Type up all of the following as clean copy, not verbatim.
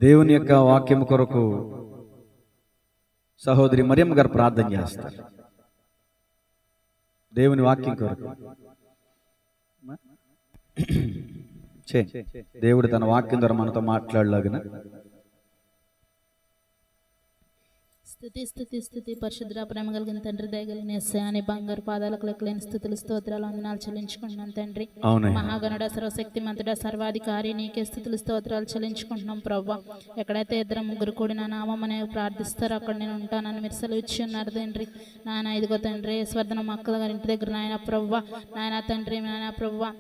దేవుని యొక్క వాక్యం కొరకు సహోదరి మరియమ్మ గారు ప్రార్థన చేస్తారు. దేవుని వాక్యం కొరకు దేవుడు తన వాక్యం ద్వారా మనతో మాట్లాడలాగిన. స్తుతి స్తుతి స్తుతి పరిశుద్ధ ప్రేమ కలిగిన తండ్రి, దయగలిగిన యేసయ్యా, నీ బంగారు పాదాలకు లెక్కలేని స్థుతులు స్తోత్రాలు వందనాలు చెల్లించుకుంటున్నాం తండ్రి. మహాగణుడ, సర్వశక్తిమంతుడ, సర్వాధికారి, నీకే స్థుతులు స్తోత్రాలు చెల్లించుకుంటున్నాం ప్రవ్వా. ఎక్కడైతే ఇద్దరు ముగ్గురు కూడి నా నామం అనేవి ప్రార్థిస్తారో అక్కడ నేను ఉంటానని మీరు సెలవు ఇచ్చి ఉన్నారు తండ్రి. నాయన ఇదిగో తండ్రి, స్వర్ధన మక్కల గారి ఇంటి దగ్గర నాయన ప్రవ్వా, నాయన తండ్రి, నాయన ప్రవ్వా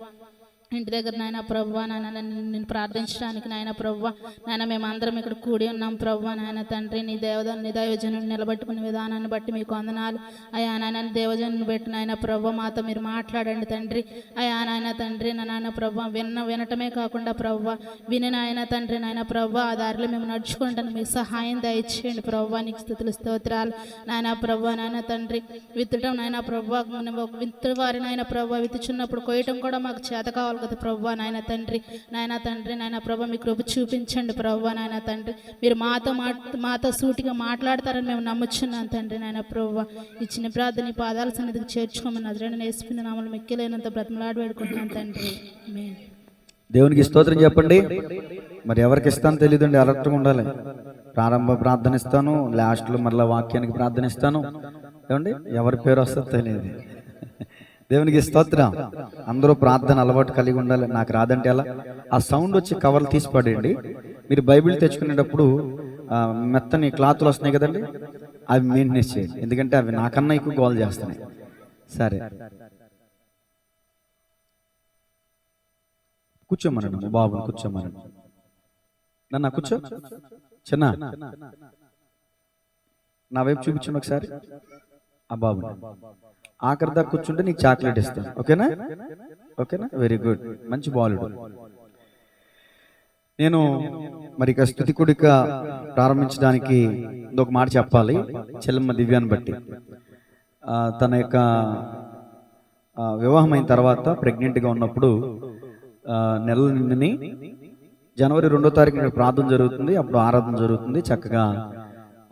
ఇంటి దగ్గర నాయన ప్రవ్వా, నాయన నేను ప్రార్థించడానికి నాయన ప్రవ్వా, నాయన మేమందరం ఇక్కడ కూడి ఉన్నాం ప్రవ్వా. నాయన తండ్రి, నీ దైవజనుని నిలబెట్టుకునే విధానాన్ని బట్టి మీకు వందనాలు అయ్యా. నాయన దేవజనుని బట్టి నాయన ప్రవ్వా మాతో మీరు మాట్లాడండి తండ్రి. అయ్యా నాయన తండ్రి, నాయన ప్రవ్వా వినటమే కాకుండా ప్రవ్వా విని నాయన తండ్రి, నాయన ప్రవ్వా ఆ దారిలో మేము నడుచుకుంటాను మీకు సహాయం దయచేయండి ప్రవ్వా. నీకు స్తుతులు స్తోత్రాలు నాయన ప్రవ్వా. నాయన తండ్రి, విత్తడం నాయన ప్రవ్వా, విత్తువారి నాయన ప్రవ్వా విత్తుచున్నప్పుడు కొయ్యటం కూడా మాకు చేత కావాలి కదా ప్రవ్వా. నాయన తండ్రి, నాయన తండ్రి, నాయన ప్రభా మీ కృప చూపించండి ప్రవ్వా. నాయన తండ్రి, మీరు మాతో సూటిగా మాట్లాడతారని మేము నమ్ముచున్నాం తండ్రి. నాయన ప్రవ్వా ఇచ్చిన ప్రార్థన పాదాల సన్నిధికి చేర్చుకోమని నజరేయుడైన యేసు నామములో మిక్కిలేనంత బ్రతిమలాడి వేడుకుంటున్నాను తండ్రి. ఆమేన్. దేవునికి స్తోత్రం చెప్పండి. మరి ఎవరికి ఇస్తానో తెలియదండి, అలర్ట్గా ఉండాలి. ప్రారంభ ప్రార్థన ఇస్తాను, లాస్ట్లో మరలా వాక్యానికి ప్రార్థన ఇస్తాను. ఏమండి ఎవరి పేరు వస్తుందో తెలియదు. దేవునికి స్తోత్రం. అందరూ ప్రార్థన అలవాటు కలిగి ఉండాలి. నాకు రాదంటే అలా ఆ సౌండ్ వచ్చి కవర్లు తీసి పడేయండి. మీరు బైబిల్ తెచ్చుకునేటప్పుడు మెత్తని క్లాతులు వస్తున్నాయి కదండి, అవి మెయింటెనెన్స్ చేయండి. ఎందుకంటే అవి నాకన్నా ఎక్కువ గోల్ చేస్తున్నాయి. సరే కూర్చోమనండి, బాబుని కూర్చోమనండి. నన్ను కూర్చో చిన్న, నా వైపు చూపించండి ఒకసారి. ఆ బాబు ఆఖరి దాకా కూర్చుంటే నీకు చాక్లెట్ ఇస్తాను. ఓకేనా? ఓకేనా? వెరీ గుడ్, మంచి బాలుడు. నేను మరి ఇక స్తుతి కూడిక ప్రారంభించడానికి ఒక మాట చెప్పాలి. చెల్లమ్మ దివ్యాన్ని బట్టి తన యొక్క వివాహం అయిన తర్వాత ప్రెగ్నెంట్గా ఉన్నప్పుడు నెల నిండిని జనవరి 2వ తారీఖున ప్రార్థన జరుగుతుంది. అప్పుడు ఆరాధన జరుగుతుంది. చక్కగా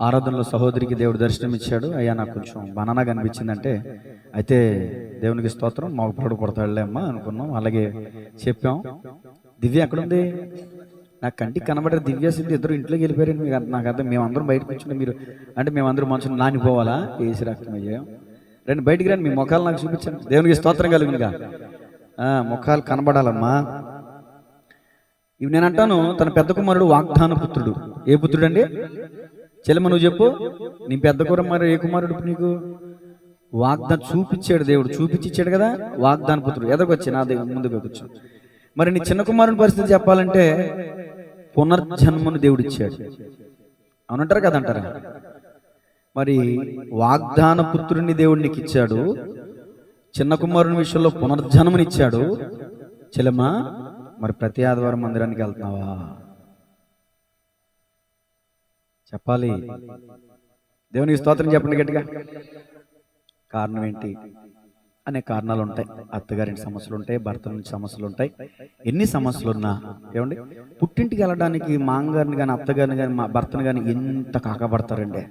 ఆరాధనలో సహోదరికి దేవుడు దర్శనం ఇచ్చాడు. అయ్యా నాకు కొంచెం బనానాగా అనిపించిందంటే, అయితే దేవునికి స్తోత్రం, మాకు పొడు పడతాడులే అమ్మా అనుకున్నాం. అలాగే చెప్పాం. దివ్య ఎక్కడుంది? నాకు కంటికి కనబడే దివ్య సింధు ఇద్దరు ఇంట్లోకి వెళ్ళిపోయారండి. మీకు నాకు అర్థం, మేమందరం బయటకు కూర్చుంటే మీరు అంటే మేమందరం మనుషులు నానిపోవాలా? ఏసి రక్తమయ్యాం. రండి బయటికి రండి, మీ ముఖాలు నాకు చూపించండి. దేవునికి స్తోత్రం కలిగినగా ముఖాలు కనబడాలమ్మా. ఇవి నేను అంటాను, తన పెద్ద కుమారుడు వాగ్దాన పుత్రుడు. ఏ పుత్రుడు అండి? చెల్లెమ్మ నువ్వు చెప్పు, నీ పెద్ద కుమారుడు ఏ కుమారుడు? నీకు వాగ్దానం చూపించాడు దేవుడు, చూపించిచ్చాడు కదా వాగ్దాన పుత్రుడు. ఎదగొచ్చి నా దేవుడు ముందుగా కూర్చో. మరి నీ చిన్న కుమారుని పరిస్థితి చెప్పాలంటే పునర్జన్మను దేవుడు ఇచ్చాడు. అవునంటారు కదంటారా? మరి వాగ్దాన పుత్రుడిని దేవుడు నీకు ఇచ్చాడు, చిన్న కుమారుని విషయంలో పునర్జన్మనిచ్చాడు. చెల్లెమ్మ మరి ప్రతి ఆదివారం మందిరానికి వెళ్తున్నావా? చెప్పాలి. దేవునికి స్తోత్రం చెప్పండి గట్టిగా. కారణం ఏంటి? అనే కారణాలు ఉంటాయి. అత్తగారింటి సమస్యలు ఉంటాయి, భర్త నుంచి సమస్యలు ఉంటాయి. ఎన్ని సమస్యలు ఉన్నా ఏమండి, పుట్టింటికి వెళ్ళడానికి మామగారిని కానీ అత్తగారిని కానీ మా భర్తను కానీ ఎంత కాకపడతారండి.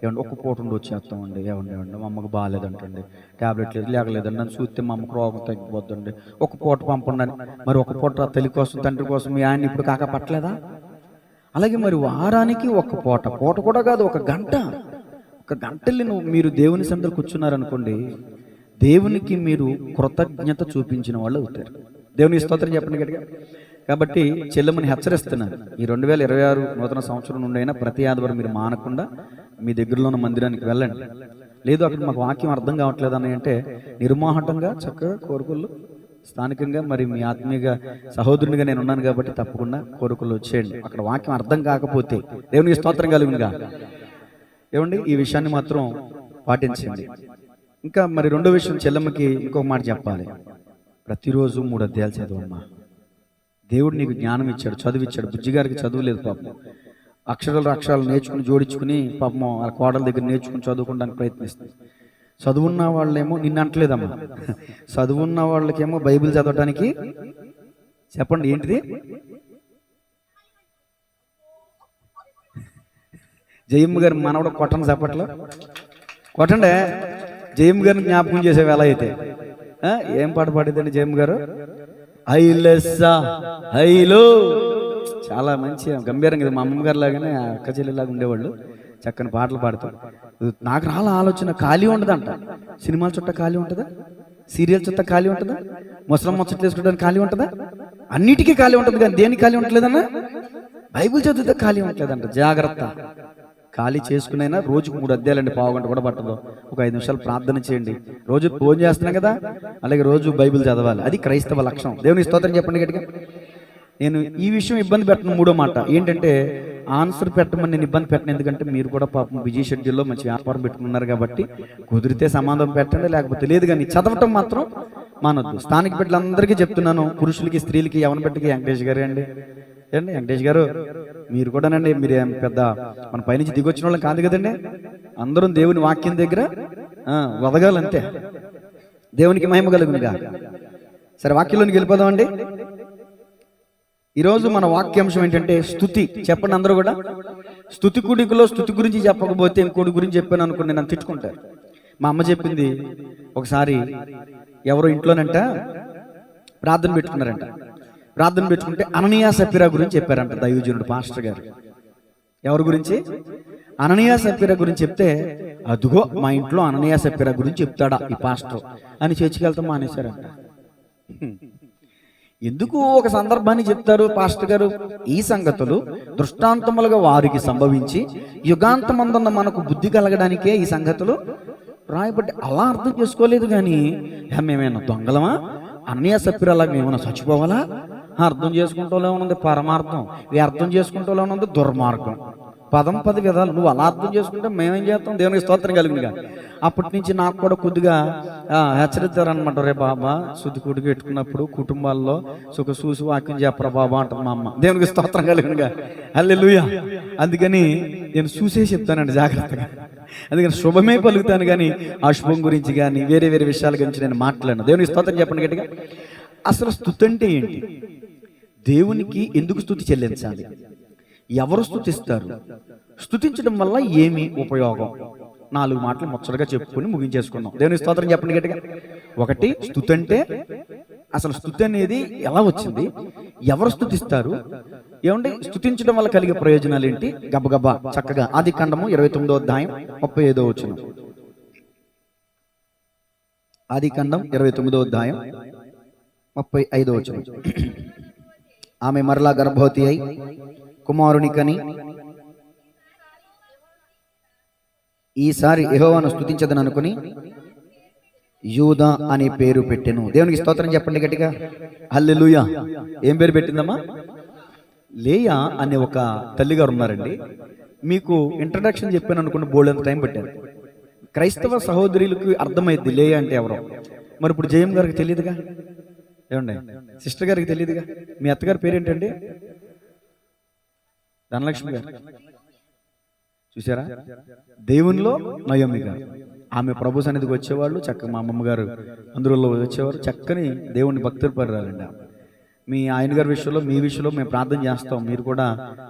ఏమండి ఒక్క పూట ఉండి వచ్చేస్తామండి. ఏమండి మా అమ్మకు బాగాలేదంటండి, ట్యాబ్లెట్ లేదు లేకలేదండి, నన్ను చూస్తే మా అమ్మకు రోగం తగ్గిపోద్దండి, ఒక పూట పంపండి. మరి ఒక పూట తల్లి కోసం తండ్రి కోసం మీ ఆయన ఇప్పుడు కాకపట్టలేదా? అలాగే మరి వారానికి ఒక పూట కూడా కాదు, ఒక గంటల్ని మీరు దేవుని సన్నిధిలో కూర్చున్నారనుకోండి, దేవునికి మీరు కృతజ్ఞత చూపించిన వాళ్ళు అవుతారు. దేవునికి స్తోత్రం చెప్పండి గట్టిగా. కాబట్టి చెల్లెమ్మని హెచ్చరిస్తున్నాను, ఈ 2026 నూతన సంవత్సరం నుండి అయినా ప్రతి ఆదివారం మీరు మానకుండా మీ దగ్గరలో ఉన్న మందిరానికి వెళ్ళండి. లేదు అక్కడ మాకు వాక్యం అర్థం కావట్లేదు అని అంటే నిర్మోహటంగా చక్కగా కోరుకులు స్థానికంగా మరి మీ ఆత్మీయ సహోదరునిగా నేను ఉన్నాను కాబట్టి తప్పకుండా కోరికలు వచ్చేయండి. అక్కడ వాక్యం అర్థం కాకపోతే దేవునికి స్తోత్రం కలుగునుగా. ఏమండి ఈ విషయాన్ని మాత్రం పాటించండి. ఇంకా మరి రెండో విషయం, చెల్లెమ్మకి ఇంకొక మాట చెప్పాలి. ప్రతిరోజు 3 అధ్యాయాలు చదవమ్మా. దేవుడు నీకు జ్ఞానం ఇచ్చాడు, చదువు ఇచ్చాడు. బుజ్జిగారికి చదువు లేదు పాపం, అక్షరాలు నేర్చుకుని జోడించుకుని పాపం వాళ్ళ కోడల దగ్గర నేర్చుకుని చదువుకోవడానికి ప్రయత్నిస్తుంది. చదువున్న వాళ్ళేమో నిన్ను అంటలేదమ్మా, చదువున్న వాళ్ళకేమో బైబిల్ చదవటానికి చెప్పండి ఏంటిది జయమ్మ గారు మనవడు కొట్టండి చప్పట్లో, కొట్టండి. జయమ్మ గారిని జ్ఞాపకం చేసే వేళ అయితే ఏం పాట పాడేదండి జయమ్మ గారు? ఐలెస్సా హైలో, చాలా మంచి గంభీరంగా, మా అమ్మగారు లాగానే అక్క చెల్లెలాగా ఉండేవాళ్ళు, చక్కని పాటలు పాడతారు. నాకు రాలా ఆలోచన, ఖాళీ ఉండదంట. సినిమాల చుట్ట ఖాళీ ఉంటుందా? సీరియల్ చుట్ట ఖాళీ ఉంటుందా? ముసలమ్మ చుట్టూ వేసుకోవడానికి ఖాళీ ఉంటుందా? అన్నిటికీ ఖాళీ ఉంటుంది, కానీ దేనికి ఖాళీ ఉండలేదన్నా? బైబిల్ చదివితే ఖాళీ ఉండలేదంట. జాగ్రత్త, ఖాళీ చేసుకునైనా రోజుకు 3 అధ్యాయాలండి, పావుగంట కూడా పట్టదు. ఒక 5 నిమిషాలు ప్రార్థన చేయండి. రోజు ఫోన్ చేస్తున్నాం కదా, అలాగే రోజు బైబిల్ చదవాలి. అది క్రైస్తవ లక్షణం. దేవునికి స్తోత్రం చెప్పండి గట్టిగా. నేను ఈ విషయం ఇబ్బంది పెట్టను. 3వ మాట ఏంటంటే, ఆన్సర్ పెట్టమని నేను ఇబ్బంది పెట్టను. ఎందుకంటే మీరు కూడా పాపం బిజీ షెడ్యూల్లో మంచి వ్యాపారం పెట్టుకున్నారు కాబట్టి, కుదిరితే సమాధానం పెట్టండి, లేకపోతే లేదు. కానీ చదవటం మాత్రం మానొద్దు. స్థానిక బిడ్డలందరికీ చెప్తున్నాను, పురుషులకి స్త్రీలకి, యవన బిడ్డకి. వెంకటేష్ గారు అండి, ఏండి వెంకటేష్ గారు, మీరు కూడానండి, మీరు ఏం పెద్ద మన పైనుంచి దిగొచ్చిన వాళ్ళం కాదు కదండి. అందరం దేవుని వాక్యం దగ్గర వదగాలంతే. దేవునికి మహిమ కలుగునుగా. సరే, వాక్యంలోనికి వెళ్ళిపోదామండి. ఈరోజు మన వాక్యాంశం ఏంటంటే స్తుతి. చెప్పండి అందరూ కూడా. స్తుతి కుడికలో స్తుతి గురించి చెప్పకపోతే ఇంకోటి గురించి చెప్పాను అనుకోండి, నన్ను తిట్టుకుంటారు. మా అమ్మ చెప్పింది, ఒకసారి ఎవరో ఇంట్లోనంట ప్రార్థన పెట్టుకున్నారంట. ప్రార్థన పెట్టుకుంటే అననీయా సఫీరా గురించి చెప్పారంట దైవజనుడు పాస్టర్ గారు. ఎవరి గురించి? అననీయా సఫీరా గురించి చెప్తే, అదుగో మా ఇంట్లో అననీయా సఫీరా గురించి చెప్తాడా ఈ పాస్టర్ అని చర్చికి వెళ్తాం మానేశారంట. ఎందుకు ఒక సందర్భాన్ని చెప్తారు పాస్టర్ గారు? ఈ సంగతులు దృష్టాంతములుగా వారికి సంభవించి యుగాంతమందున్న మనకు బుద్ధి కలగడానికే ఈ సంగతులు రాయబట్టి. అలా అర్థం చేసుకోలేదు. కానీ మేమేమన్నా దొంగలమా? అన్నయ్య సప్పిరలాగా మేమన్నా చచ్చిపోవాలా? అర్థం చేసుకుంటూనే ఉన్నది పరమార్థం, అర్థం చేసుకుంటూనే ఉన్నది దుర్మార్గం. 10 విధాలు నువ్వు అలా అర్థం చేసుకుంటే మేమేం చేస్తాం? దేవునికి స్తోత్రం కలిగినగా. అప్పటి నుంచి నాకు కూడా కొద్దిగా హెచ్చరిస్తారనమాట. రే బాబా, శుద్ధి కుడికి పెట్టుకున్నప్పుడు కుటుంబాల్లో చూసి వాక్యం చెప్పరా బాబా అంటుంది మా అమ్మ. దేవునికి స్తోత్రం కలిగినగా. హల్లెలూయా. అందుకని నేను చూసే చెప్తానండి జాగ్రత్తగా. అందుకని శుభమే పలుకుతాను, కానీ అశుభం గురించి కానీ వేరే విషయాల గురించి నేను మాట్లాడను. దేవునికి స్తోత్రం చెప్పండి గట్టిగా. అసలు స్తుతి అంటే ఏంటి? దేవునికి ఎందుకు స్తుతి చెల్లించాలి? ఎవరు స్తుతిస్తారు? స్తుతించడం వల్ల ఏమి ఉపయోగం? 4 మాటలు ముచ్చటగా చెప్పుకొని ముగించేసుకున్నాం. దేవుని స్తోత్రం చెప్పండి గట్టిగా. 1, స్తుతి అంటే అసలు స్తుతి అనేది ఎలా వచ్చింది? ఎవరు స్తుతిస్తారు? ఏమంటే స్తుతించడం వల్ల కలిగే ప్రయోజనాలు ఏంటి? గబగబా చక్కగా ఆదికాండము 29వ అధ్యాయం 35వ వచనం. ఆదికాండం 29వ అధ్యాయం 35వ వచనం. ఆమె మరలా గర్భవతి అయి కుమారుని కని ఈసారి యెహోవాను స్తుతించదని అనుకుని యూదా అనే పేరు పెట్టెను. దేవునికి స్తోత్రం చెప్పండి గట్టిగా. హల్లెలూయా. ఏం పేరు పెట్టిందమ్మా? లేయా అనే ఒక తల్లిగారు ఉన్నారండి. మీకు ఇంట్రడక్షన్ చెప్పాను అనుకున్న బోల్డంత టైం పెట్టారు. క్రైస్తవ సహోదరులకు అర్థమైంది లేయా అంటే ఎవరో. మరి ఇప్పుడు జయం గారికి తెలియదుగా, ఏమండి? సిస్టర్ గారికి తెలియదుగా. మీ అత్తగారి పేరేంటండి? ధనలక్ష్మి గారు. చూసారా? దేవునిలో నయోమి గారు. ఆమె ప్రభు సన్నిధికి వచ్చేవాళ్ళు, చక్కగా మా అమ్మమ్మ గారు అందులో వచ్చేవారు. చక్కని దేవుని భక్తులు పరిరాలండి. మీ ఆయన గారి విషయంలో, మీ విషయంలో మేము ప్రార్థన చేస్తాం, మీరు కూడా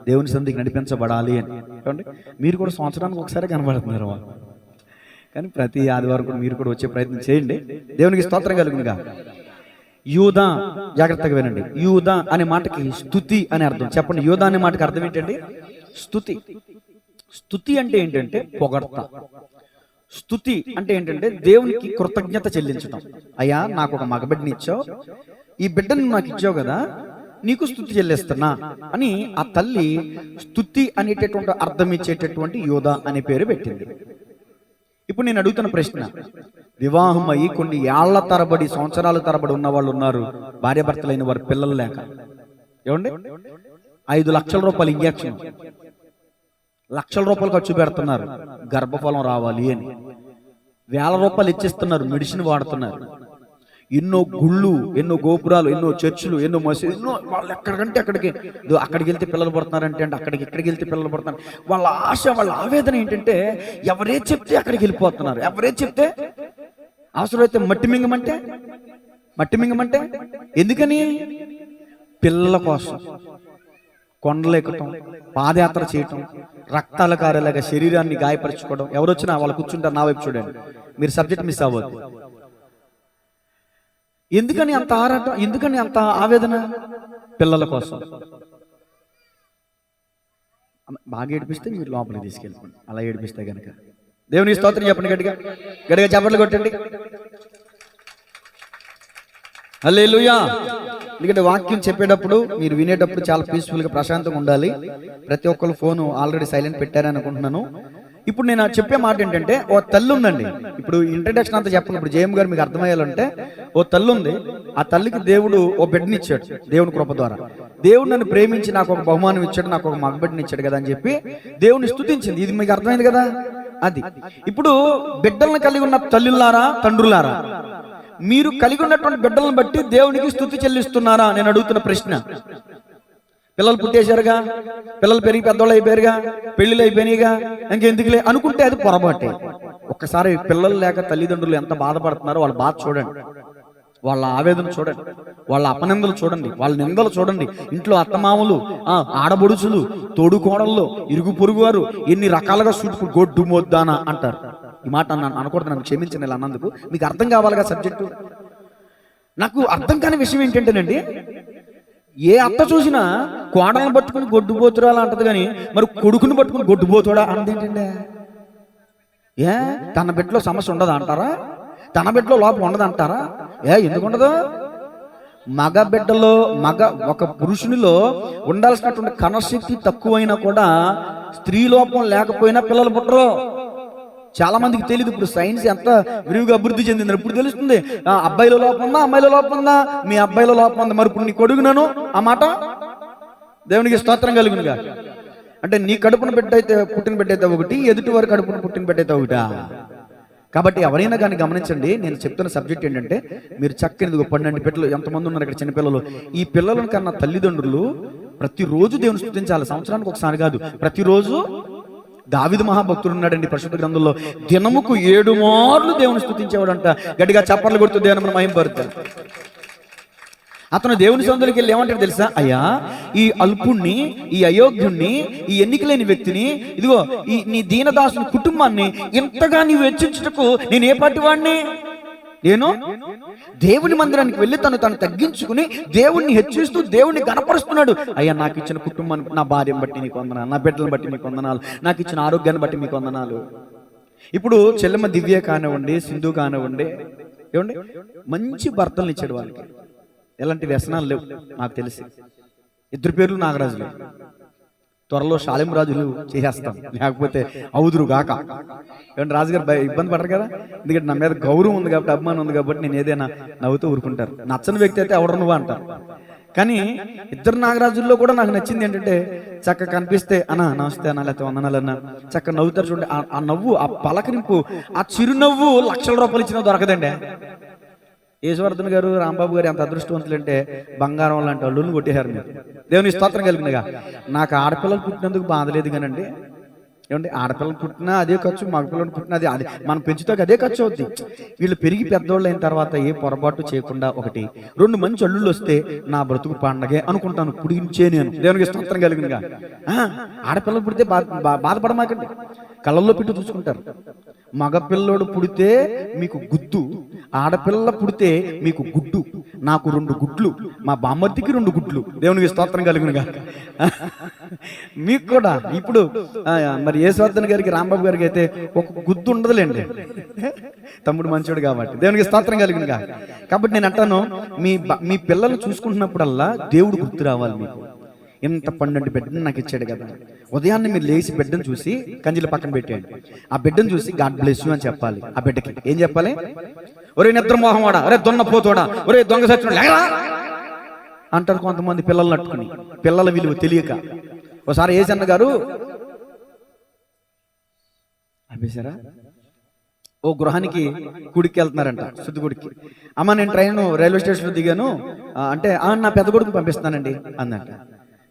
దేవుని సన్నిధికి నడిపించబడాలి అని. ఏమండి? మీరు కూడా సంవత్సరానికి ఒకసారి కనబడుతున్నారు వాళ్ళు. కానీ ప్రతి ఆదివారం కూడా మీరు కూడా వచ్చే ప్రయత్నం చేయండి. దేవునికి స్తోత్రం కలుగునుగా. యూదా, జాగ్రత్తగా వినండి. యూదా అనే మాటకి స్తుతి అని అర్థం. చెప్పండి, యూదా అనే మాటకి అర్థం ఏంటండి? స్తుతి. స్తుతి అంటే ఏంటంటే పొగడ్త. స్తుతి అంటే ఏంటంటే దేవునికి కృతజ్ఞత చెల్లించడం. అయ్యా, నాకు ఒక మగబిడ్డని ఇచ్చావు, ఈ బిడ్డను నాకు ఇచ్చావు కదా, నీకు స్తుతి చెల్లిస్తున్నా అని ఆ తల్లి స్తుతి అనేటటువంటి అర్థం ఇచ్చేటటువంటి యూదా అనే పేరు పెట్టింది. ఇప్పుడు నేను అడుగుతున్న ప్రశ్న, వివాహం అయ్యి కొన్ని ఏళ్ల తరబడి, సంవత్సరాల తరబడి ఉన్న వాళ్ళు ఉన్నారు, భార్యాభర్తలైన వారి పిల్లలు లేక. ఏమండి? 5 లక్షల రూపాయలు ఇంజెక్షన్, లక్షల రూపాయలు ఖర్చు పెడుతున్నారు గర్భఫలం రావాలి అని. 1000 రూపాయలు ఇచ్చిస్తున్నారు, మెడిసిన్ వాడుతున్నారు. ఎన్నో గుళ్ళు, ఎన్నో గోపురాలు, ఎన్నో చర్చిలు, ఎన్నో మసీదు, ఎన్నో వాళ్ళు ఎక్కడికంటే అక్కడికి వెళ్తే పిల్లలు పడుతున్నారంటే ఇక్కడికి వెళ్తే పిల్లలు పడుతున్నారు. వాళ్ళ ఆశ, వాళ్ళ ఆవేదన ఏంటంటే ఎవరే చెప్తే అక్కడికి వెళ్ళిపోతున్నారు. ఎవరే చెప్తే అవసరమైతే మట్టి మింగమంటే ఎందుకని? పిల్లల కోసం కొండలు ఎక్కుతాం, పాదయాత్ర చేయటం, రక్తాల కారేలాగా శరీరాన్ని గాయపరచుకోవడం. ఎవరు వచ్చినా వాళ్ళు కూర్చుంటారు, నా వైపు చూడండి, మీరు సబ్జెక్ట్ మిస్ అవ్వద్దు. ఎందుకని అంత ఆరాటం, ఎందుకని అంత ఆవేదన? పిల్లల కోసం. బాగా ఏడిపిస్తే మీరు లోపలికి తీసుకెళ్ళిపోండి, అలా ఏడిపిస్తే కనుక. దేవుని స్తోత్రం చెప్పండి, గట్టిగా గట్టిగా చప్పట్లు కొట్టండి. హల్లెలూయా. ఎందుకంటే వాక్యం చెప్పేటప్పుడు మీరు వినేటప్పుడు చాలా పీస్ఫుల్గా ప్రశాంతంగా ఉండాలి. ప్రతి ఒక్కరు ఫోను ఆల్రెడీ సైలెంట్ పెట్టారని అనుకుంటున్నాను. ఇప్పుడు నేను చెప్పే మాట ఏంటంటే, ఓ తల్లి ఉందండి. ఇప్పుడు ఇంట్రడక్షన్ అంతా చెప్పను, ఇప్పుడు జేఎం గారు మీకు అర్థమయ్యాలంటే, ఓ తల్లి ఉంది. ఆ తల్లికి దేవుడు ఓ బిడ్డనిచ్చాడు దేవుని కృప ద్వారా. దేవుడు నన్ను ప్రేమించి నాకు ఒక బహుమానం ఇచ్చాడు, నాకు ఒక మగబిడ్డని ఇచ్చాడు కదా అని చెప్పి దేవుని స్తుతించింది. ఇది మీకు అర్థమైంది కదా. అది ఇప్పుడు బిడ్డలను కలిగి ఉన్న తల్లులారా, తండ్రులారా, మీరు కలిగి ఉన్నటువంటి బిడ్డలను బట్టి దేవునికి స్తుతి చెల్లిస్తున్నారా? నేను అడుగుతున్న ప్రశ్న. పిల్లలు పుట్టేశారుగా, పిల్లలు పెరిగి పెద్దవాళ్ళు అయిపోయారుగా, పెళ్లిళ్ళు అయిపోయినాయిగా, ఇంకెందుకులే అనుకుంటే అది పొరపాటే. ఒక్కసారి పిల్లలు లేక తల్లిదండ్రులు ఎంత బాధపడుతున్నారో వాళ్ళ బాధ చూడండి, వాళ్ళ ఆవేదన చూడండి, వాళ్ళ అపనిందలు చూడండి, వాళ్ళ నిందలు చూడండి. ఇంట్లో అత్తమామలు, ఆడబొడుచులు, తోడు కోడళ్ళు, ఇరుగు పొరుగు వారు ఎన్ని రకాలుగా చుట్టుకు గొడ్డు మొద్దానా అంటారు. ఈ మాట అనకూడదు, నన్ను క్షమించండి ఇలా అన్నందుకు. మీకు అర్థం కావాలిగా సబ్జెక్టు. నాకు అర్థం కాని విషయం ఏంటంటేనండి, ఏ అత్త చూసినా కోడలను పట్టుకుని గొడ్డుపోతురాలా అంటది కానీ మరి కొడుకుని పట్టుకుని గొడ్డుపోతుడా అన్నదేంటండి? ఏ తన బిడ్డలో సమస్య ఉండదు అంటారా? తన బిడ్డలో లోపం ఉండదు అంటారా? ఎందుకు ఉండదు? మగ బిడ్డలో ఒక పురుషునిలో ఉండాల్సినటువంటి కణశక్తి తక్కువైనా కూడా స్త్రీ లోపం లేకపోయినా పిల్లలు పుట్టరు. చాలా మందికి తెలియదు. ఇప్పుడు సైన్స్ ఎంత విరివిగా అభివృద్ధి చెందింది, ఇప్పుడు తెలుస్తుంది. అబ్బాయిలో లోపం ఉందా, అమ్మాయిలో లోపం ఉందా? మీ అబ్బాయిలో లోపం ఉందా, మరి ఇప్పుడు నీ కొడుకునను ఆ మాట దేవునికి స్తోత్రం కలుగునుగా. అంటే నీ కడుపున బిడ్డ అయితే పుట్టిన బిడ్డ అయితే ఒకటి, ఎదుటి వారి కడుపున పుట్టిన బిడ్డ అయితే ఒకటా? కాబట్టి ఎవరైనా కానీ గమనించండి, నేను చెప్తున్న సబ్జెక్ట్ ఏంటంటే, మీరు చక్కని 12 పిల్లలు ఎంతమంది ఉన్నారు ఇక్కడ చిన్నపిల్లలు. ఈ పిల్లలను కన్నా తల్లిదండ్రులు ప్రతిరోజు దేవుని స్తుతించాలి. సంవత్సరానికి ఒకసారి కాదు, ప్రతిరోజు. దావీదు మహాభక్తుడు ఉన్నాడండి పరిశుద్ధ గ్రంథంలో, దినముకు 7 మార్లు దేవుని స్తుతించేవాడంట. గట్టిగా చప్పట్లు కొడుతూ దేవుని మహిమపరుతాడు. అతను దేవుని సొంతలోకి వెళ్ళి ఏమంటాడు తెలుసా? అయ్యా, ఈ అల్పుణ్ణి, ఈ అయోగ్యుణ్ణి, ఈ ఎన్నికలేని వ్యక్తిని, ఇదిగో ఈ నీ దీనదాసుని కుటుంబాన్ని ఇంతగా నీవు హెచ్చించుటకు నేను ఏ పాటి వాడిని? నేను దేవుని మందిరానికి వెళ్ళి తను తగ్గించుకుని దేవుణ్ణి హెచ్చిస్తూ దేవుణ్ణి గణపరుస్తున్నాడు. అయ్యా, నాకు ఇచ్చిన కుటుంబాన్ని, నా భార్యను బట్టి నీకు వందనాలు, నా బిడ్డలను బట్టి నీకు వందనాలు, నాకు ఇచ్చిన ఆరోగ్యాన్ని బట్టి మీకు వందనాలు. ఇప్పుడు చెల్లెమ్మ దివ్య కానివ్వండి, సింధు కానివ్వండి, ఏమండి మంచి భర్తలను ఇచ్చాడు వాళ్ళకి. ఎలాంటి వ్యసనాలు లేవు నాకు తెలిసి. 2 పేర్లు నాగరాజులు. త్వరలో శాలిం రాజులు చేసేస్తాం, లేకపోతే అవుదురు గాక. ఏమంటే రాజుగారు ఇబ్బంది పడరు కదా, ఎందుకంటే నా మీద గౌరవం ఉంది కాబట్టి, అభిమానం ఉంది కాబట్టి నేను ఏదైనా నవ్వుతూ ఊరుకుంటారు. నచ్చని వ్యక్తి అయితే ఎవరు నువ్వు అంటారు. కానీ 2 నాగరాజుల్లో కూడా నాకు నచ్చింది ఏంటంటే, చక్కగా కనిపిస్తే అన్నా నమస్తే అన్నా, లేకపోతే వందనాలన్నా, చక్కగా నవ్వుతారు చూడండి. ఆ నవ్వు, ఆ పలకరింపు, ఆ చిరునవ్వు లక్షల రూపాయలు ఇచ్చినా దొరకదండి. యేసువర్ధన్ గారు, రాంబాబు గారు ఎంత అదృష్టవంతులు అంటే, బంగారం లాంటి అల్లుని కొట్టేశారు మీరు. దేవుని స్తోత్రం కలిగినగా. నాకు ఆడపిల్లలు పుట్టినందుకు బాధ లేదు కానండి. ఏమంటే ఆడపిల్లలు పుట్టినా అదే ఖర్చు, మగపిల్లలు పుట్టినా అదే మనం పెంచుతాక అదే ఖర్చు అవుద్ది. వీళ్ళు పెరిగి పెద్దోళ్ళు అయిన తర్వాత ఏ పొరపాటు చేయకుండా 1, 2 మంచి అల్లుళ్ళు వస్తే నా బ్రతుకు పండగే అనుకుంటాను పుడిగించే నేను. దేవునికి స్తోత్రం కలిగినగా. ఆడపిల్లలు పుడితే బాధపడమాకండి, కళ్ళల్లో పెట్టి చూసుకుంటారు. మగపిల్లోడు పుడితే మీకు గుద్దు, ఆడపిల్ల పుడితే మీకు గుడ్డు. నాకు 2 గుడ్లు, మా బామ్మర్తికి 2 గుడ్లు. దేవునికి స్తోత్రం కలుగునుగా. మీకు కూడా ఇప్పుడు మరి యేసువర్ధన్ గారికి, రాంబాబు గారికి అయితే ఒక గుద్దు ఉండదులేండి, తమ్ముడు మంచోడు కాబట్టి. దేవునికి స్తోత్రం కలుగునుగా. కాబట్టి నేను అంటాను, మీ పిల్లలు చూసుకుంటున్నప్పుడల్లా దేవుడు గుర్తు రావాలి మీకు. ఇంత 12 బిడ్డను నాకు ఇచ్చాడు కదా. ఉదయాన్నే మీరు లేచి బిడ్డను చూసి కంజిల పక్కన పెట్టేయండి. ఆ బిడ్డను చూసి గాడ్ బ్లెస్ యూ అని చెప్పాలి. ఆ బిడ్డకి ఏం చెప్పాలి? ఒరే నిద్రమోహం వాడా, ఒరే దొన్నపోతోడా, ఒరే దొంగ సచ్చినోడా లేరా అంటారు కొంతమంది పిల్లలు నట్టుకుని, పిల్లల విలువ తెలియక. ఒకసారి ఏసన్న గారు అభేశారా ఓ గృహానికి గుడికి వెళ్తున్నారంట, శుద్ధి గుడికి. అమ్మ నేను రైల్వే స్టేషన్లో దిగాను అంటే, నా పెద్ద కొడుకు పంపిస్తానండి అందంట.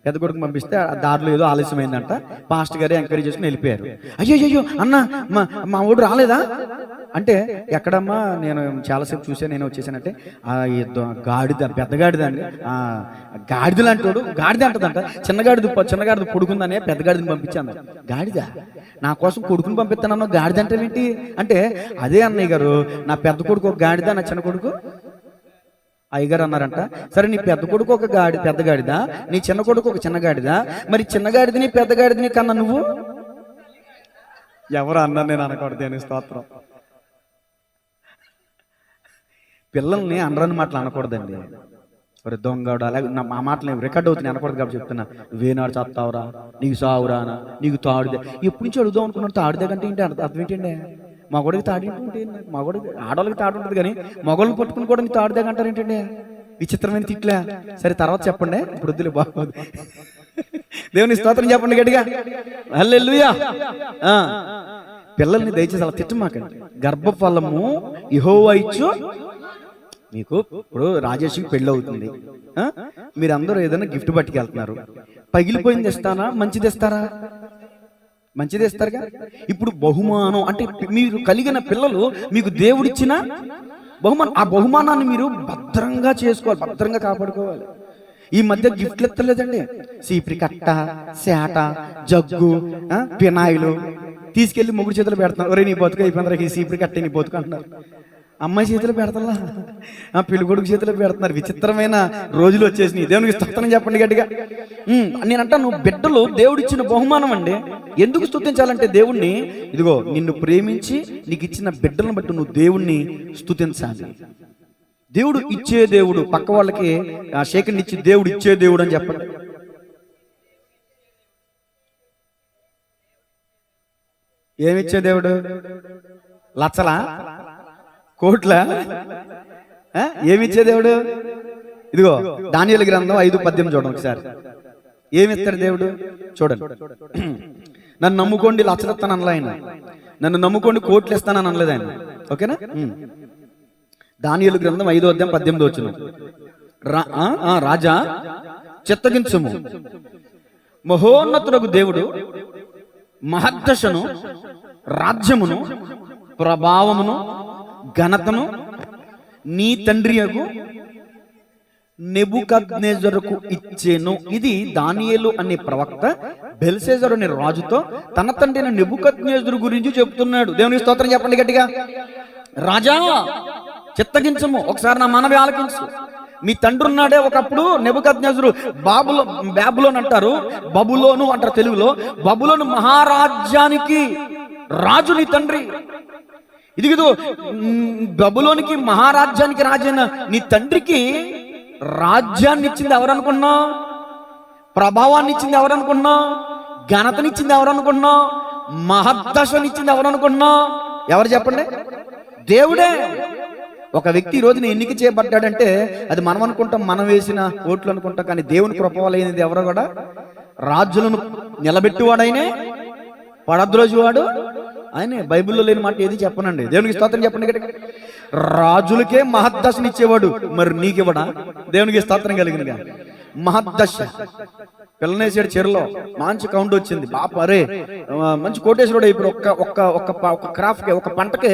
పెద్ద కొడుకుని పంపిస్తే ఆ దారిలో ఏదో ఆలస్యమైందంట. పాస్టర్ గారు ఎంకరేజ్ చేసుకుని వెళ్ళిపోయారు. అయ్యో అన్న మా ఊడు రాలేదా అంటే, ఎక్కడమ్మా నేను చాలాసేపు చూసాను, నేను వచ్చేసానంటే, గాడిద పెద్ద గాడిద అండి, గాడిదలు అంటాడు, గాడిద అంటదంట, చిన్నగాడిది పొడుకుందనే పెద్ద గాడిదని పంపించాను. గాడిద నా కోసం కొడుకుని పంపిస్తానన్నా గాడిద అంటే ఏంటి అంటే, అదే అన్నయ్య గారు, నా పెద్ద కొడుకు ఒక గాడిద, నా చిన్న కొడుకు అయ్యగారు అన్నారంట, సరే నీ పెద్ద కొడుకు ఒక పెద్ద గాడిద, నీ చిన్న కొడుకు ఒక చిన్న గాడిద, మరి చిన్న గాడిదని పెద్ద గాడిదని కన్నా నువ్వు ఎవరు అన్నారు, నేను అనకూడదు అని స్తోత్రం. పిల్లల్ని అనరాని మాటలు అనకూడదండి. మరి దొంగడు అలాగే మా మాటలు రికార్డ్ అవుతుంది అనకూడదు కాబట్టి చెప్తున్నా. వేనాడు చస్తావురా, నీకు సావురానా, నీకు తాడుదే. ఎప్పటి నుంచి అడుగుదాం అనుకున్నాను, తాడుదే కంటే ఏంటి అర్థం ఏంటండి? మగోడికి తాడింటుంటే మగోడికి ఆడవాళ్ళకి తాడు ఉంటుంది కానీ మగోళ్ళని పట్టుకుని కూడా నీ తాడుదే అంటారు ఏంటండి? విచిత్రమైన తిట్లే. సరే తర్వాత చెప్పండి, ఇప్పుడు వద్దులే, బాగోదు. దేవుని స్తోత్రం చెప్పండి గట్టిగా, హల్లెలూయా. పిల్లల్ని దయచేసి అలా తిట్టమాకండి. గర్భఫలము యెహోవా ఇచ్చు మీకు. ఇప్పుడు రాజేష్కి పెళ్ళి అవుతుంది, మీరందరూ ఏదైనా గిఫ్ట్ పట్టుకెళ్తున్నారు, పగిలిపోయింది ఇస్తానా మంచిది ఇస్తారా? మంచిది ఇస్తారుగా. ఇప్పుడు బహుమానం అంటే మీరు కలిగిన పిల్లలు మీకు దేవుడిచ్చిన బహుమానం, ఆ బహుమానాన్ని మీరు భద్రంగా చేసుకోవాలి, భద్రంగా కాపాడుకోవాలి. ఈ మధ్య గిఫ్ట్లు ఎత్తలేదండి, సీపిరి కట్ట, సేట, జగ్గు, పినాయిలు తీసుకెళ్లి మొగుడు చేతులు పెడతాను. ఒరే నీ బతుకు అయిపోయింది, ఈ సీపిరి కట్టే నీ బతుకు అంటున్నారు. అమ్మాయి చేతిలో పెడతా, పెళ్లి కొడుకు చేతిలో పెడుతున్నారు. విచిత్రమైన రోజులు వచ్చేసినాయి. దేవునికి స్తుతించమని చెప్పండి గట్టిగా. నేనంటాను, బిడ్డలు దేవుడిచ్చిన బహుమానం అండి. ఎందుకు స్తుతించాలంటే దేవుణ్ణి, ఇదిగో నిన్ను ప్రేమించి నీకు ఇచ్చిన బిడ్డలను బట్టి నువ్వు దేవుణ్ణి స్తుతించాలి. దేవుడు ఇచ్చే దేవుడు, పక్క వాళ్ళకి షేకండి ఇచ్చి దేవుడు ఇచ్చే దేవుడు అని చెప్పండి. ఏమిచ్చే దేవుడు? లచ్చలా, కోట్ల? ఏమిచ్చే దేవుడు? ఇదిగో దానియేలు గ్రంథం 5:18 చూడండి ఒకసారి. ఏమిస్తాడు దేవుడు చూడండి. నన్ను నమ్ముకోండి లచ్చలు ఇస్తాను అనలే ఆయన, నన్ను నమ్ముకోండి కోట్లు ఇస్తానని అనలేదు ఆయన. ఓకేనా? దానియేలు గ్రంథం 5:18 రాజా చిత్తగించుము, మహోన్నతుడగు దేవుడు మహద్దశను, రాజ్యమును, ప్రభావమును, ఘనతను నీ తండ్రియగు నెబుకద్నెజరుకు ఇచ్చెను. ఇది దానియేలు అనే ప్రవక్త బెల్షెజరు అనే రాజుతో తన తండ్రి నెబుకద్నెజరు గురించి చెప్తున్నాడు. దేవునికి స్తోత్రం చెప్పండి గట్టిగా. రాజా చిత్తగించము, ఒకసారి నా మనవి ఆలకించు. మీ తండ్రి ఉన్నాడే ఒకప్పుడు నెబుకద్నెజరు, బాబులోన్ అంటారు, బబులోను అంటారు తెలుగులో. బబులోను మహారాజ్యానికి రాజు నీ తండ్రి. ఇదిగో బబులోనికి మహారాజ్యానికి రాజైన నీ తండ్రికి రాజ్యాన్ని ఇచ్చింది ఎవరనుకున్నావు? ప్రభావాన్ని ఇచ్చింది ఎవరనుకున్నావు? ఘనతనిచ్చింది ఎవరనుకున్నావు? మహద్దశనిచ్చింది ఎవరనుకున్నావు? ఎవరు చెప్పండి? దేవుడే. ఒక వ్యక్తి ఈ రోజున ఎన్నిక చేయబడ్డాడంటే అది మనం అనుకుంటాం, మనం వేసిన ఓట్లు అనుకుంటాం, కానీ దేవుని కృప వల్ల అయినది ఎవరో కూడా రాజులను నిలబెట్టువాడైనే, పడద్రోజువాడు ఆయనే. బైబిల్లో లేని మాట ఏది చెప్పనండి. దేవునికి స్తోత్రం చెప్పండి. రాజులకే మహద్దశని ఇచ్చేవాడు, మరి నీకివ్వడా? దేవునికి స్తోత్రం కలిగినగా. మహద్దశ పిల్లనేసాడు చెరులో, మంచి కౌంట్ వచ్చింది. బాపరే మంచి కోటేశ్వరుడు అయిపోయాడు. ఒక్క క్రాఫ్ట్కే, ఒక పంటకే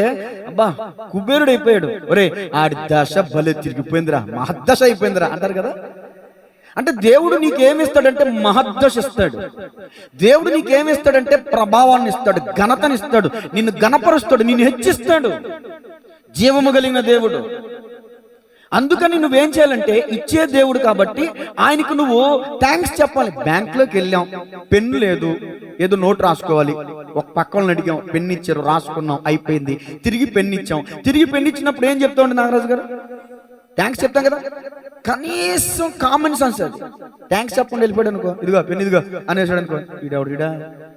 అబ్బా కుబేరుడు అయిపోయాడు. ఒరే ఆడి దశ భలే తిరిగిపోయిందిరా, మహద్దశ అయిపోయిందిరా అంటారు కదా. అంటే దేవుడు నీకేమిస్తాడంటే మహద్దశ ఇస్తాడు. దేవుడు నీకేమిస్తాడంటే ప్రభావాన్ని ఇస్తాడు, ఘనతనిస్తాడు, నిన్ను ఘనపరుస్తాడు, నిన్ను హెచ్చిస్తాడు. జీవము కలిగిన దేవుడు. అందుకని నువ్వేం చేయాలంటే, ఇచ్చే దేవుడు కాబట్టి ఆయనకు నువ్వు థ్యాంక్స్ చెప్పాలి. బ్యాంకులోకి వెళ్ళాం, పెన్ను లేదు, ఏదో నోట్ రాసుకోవాలి, ఒక పక్క వాళ్ళని అడిగాం, పెన్ను ఇచ్చారు, రాసుకున్నాం, అయిపోయింది. తిరిగి పెన్ను ఇచ్చాం. తిరిగి పెన్ను ఇచ్చినప్పుడు ఏం చెప్తామండి నాగరాజు గారు? థ్యాంక్స్ చెప్తాం కదా. కనీసం కామన్ సెన్స్ అది. థ్యాంక్స్ చెప్పండి వెళ్ళిపోయాడు అనుకో, ఇదిగో పెన్ను ఇదిగో అనేసాడు అనుకో, వీడెవడిడా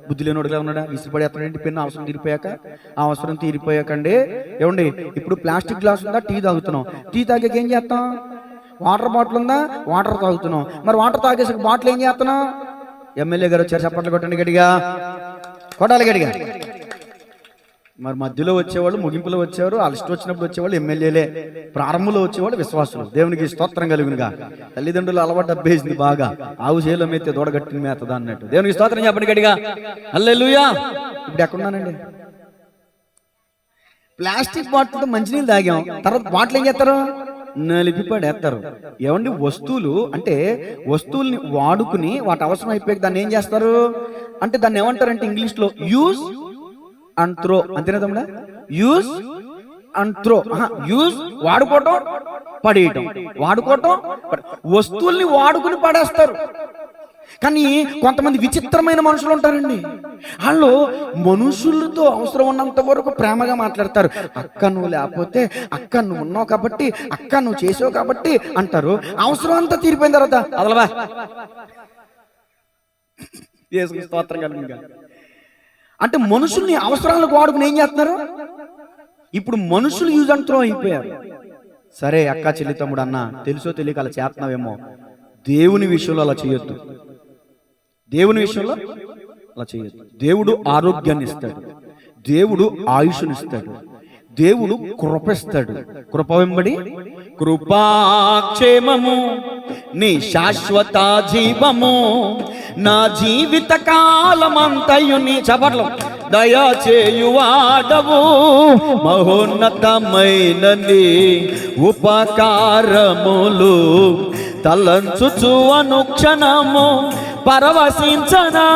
బుద్ధి లేనివాడుగా ఉన్నాడా, విసిరిపడి ఎత్తడండి పెన్ను అవసరం తీరిపోయాక. ఆ అవసరం తీరిపోయాకండి ఏమండి, ఇప్పుడు ప్లాస్టిక్ గ్లాస్ ఉందా, టీ తాగుతున్నాం, టీ తాగాక ఏం చేస్తాం? వాటర్ బాటిల్ ఉందా, వాటర్ తాగుతున్నాం. మరి వాటర్ తాగేసాక బాటిల్ ఏం చేస్తున్నాం? ఎమ్మెల్యే గారు వచ్చారు, చప్పట్లు కొట్టండి గట్టిగా, కొట్టాలి గట్టిగా. మరి మధ్యలో వచ్చేవాళ్ళు, ముగింపులో వచ్చేవారు, వాళ్ళ ఇష్టం వచ్చినప్పుడు వచ్చేవాళ్ళు ఎమ్మెల్యేలే, ప్రారంభంలో వచ్చేవాళ్ళు విశ్వాసులు. దేవునికి స్తోత్రం కలుగునుగా. తల్లిదండ్రులు అలవాటు అబ్బేసింది బాగా, ఆవు చేలో మేతే దూడగట్టిన మేతదా అన్నట్టు. దేవునికి స్తోత్రం చెప్పండి గట్టిగా, హల్లెలూయా. ఇప్పుడు ఎక్కడున్నానండి? ప్లాస్టిక్ బాటిల్తో మంచినీళ్ళు తాగాం, తర్వాత బాటిల్ ఏం చేస్తారు? నలిపి పడేస్తారు. ఏమండి, వస్తువులు అంటే వస్తువుల్ని వాడుకుని వాటి అవసరం అయిపోయి దాన్ని ఏం చేస్తారు అంటే దాన్ని ఏమంటారంటే ఇంగ్లీష్లో యూజ్ అండ్ త్రో. అంతేనా తమ్ముడా? Use and throw. యూజ్ వాడుకోవటం, పడేయటం, వాడుకోవటం. వస్తువుల్ని వాడుకుని పడేస్తారు. కానీ కొంతమంది విచిత్రమైన మనుషులు ఉంటారండి. వాళ్ళు మనుషులతో అవసరం ఉన్నంత వరకు ప్రేమగా మాట్లాడతారు. అక్క నువ్వు లేకపోతే, అక్క నువ్వు ఉన్నావు కాబట్టి, అక్క నువ్వు చేసావు కాబట్టి అంటారు. అవసరం అంతా తీరిపోయిన తర్వాత అదలవా స్తోత్రం కలుగునుగా. అంటే మనుషుల్ని అవసరాలకు వాడుకుని ఏం చేస్తున్నారు? ఇప్పుడు మనుషులు యూజ్ అండ్ త్రో అయిపోయారు. సరే అక్క, చెల్లి, తమ్ముడు, అన్న తెలుసో తెలియక అలా చేస్తున్నావేమో. దేవుని విషయంలో అలా చేయొద్దు. దేవుని విషయంలో అలా చేయొద్దు. దేవుడు ఆరోగ్యాన్ని ఇస్తాడు, దేవుడు ఆయుష్నిస్తాడు, దేవుడు కృపిస్తాడు. కృప వెంబడి కృపాక్షేమము నీ శాశ్వత జీవము, నా జీవిత కాలమంతయు నీ చపట్ల దయచేయువాడవు, మహోన్నతమైన నీ ఉపకారములు తలంచుచు అనుక్షణము పరవశించనా,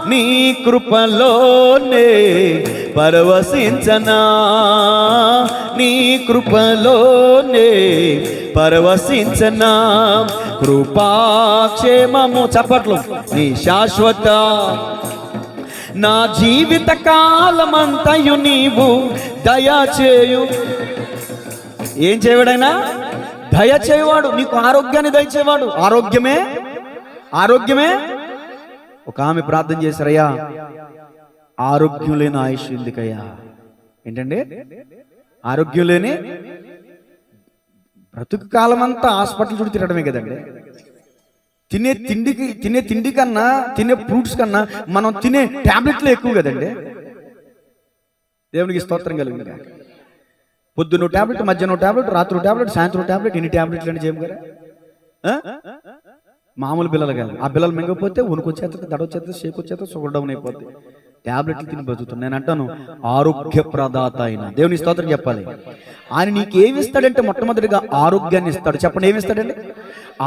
నీ కృపలోనే పరవశించనా, నీ కృపలోనే పరవశించనా. కృపాక్షేమము చప్పట్లు నీ శాశ్వత, నా జీవిత కాలమంతయు నీవు దయచేయు. ఏం చేయవాడైనా? దయచేవాడు, నీకు ఆరోగ్యాన్ని దయచేవాడు. ఆరోగ్యమే ఆరోగ్యమే. ఒక ఆమె ప్రార్థన చేశారయ్యా, ఆరోగ్యం లేని ఆయుష్ ఎందుకయ్యా? ఏంటండి? ఆరోగ్యం లేని బ్రతుకు కాలం అంతా హాస్పిటల్ చుట్టూ తిరగడమే కదండి. తినే తిండి కన్నా, తినే ఫ్రూట్స్ కన్నా మనం తినే టాబ్లెట్లు ఎక్కువ కదండి. దేవునికి స్తోత్రం కలిగింది. పొద్దున్న టాబ్లెట్, మధ్యాహ్నం టాబ్లెట్, రాత్రి టాబ్లెట్, సాయంత్రం టాబ్లెట్. ఎన్ని టాబ్లెట్లు అని చేయము కదా. మామూలు పిల్లలు కాదు. ఆ పిల్లలు మింగపోతే వణుకొచ్చేస్తుంది, దడొచ్చేస్తుంది, షేక్ వచ్చేస్తుంది, షుగర్ డౌన్ అయిపోతుంది. టాబ్లెట్లు తిని బతుకుతుంది. నేను అంటాను, ఆరోగ్య ప్రదాత అయిన దేవుని స్తోత్రం చెప్పాలి. ఆయన నీకేమి ఇస్తాడంటే మొట్టమొదటిగా ఆరోగ్యాన్ని ఇస్తాడు. చెప్పండి, ఏమి ఇస్తాడండి?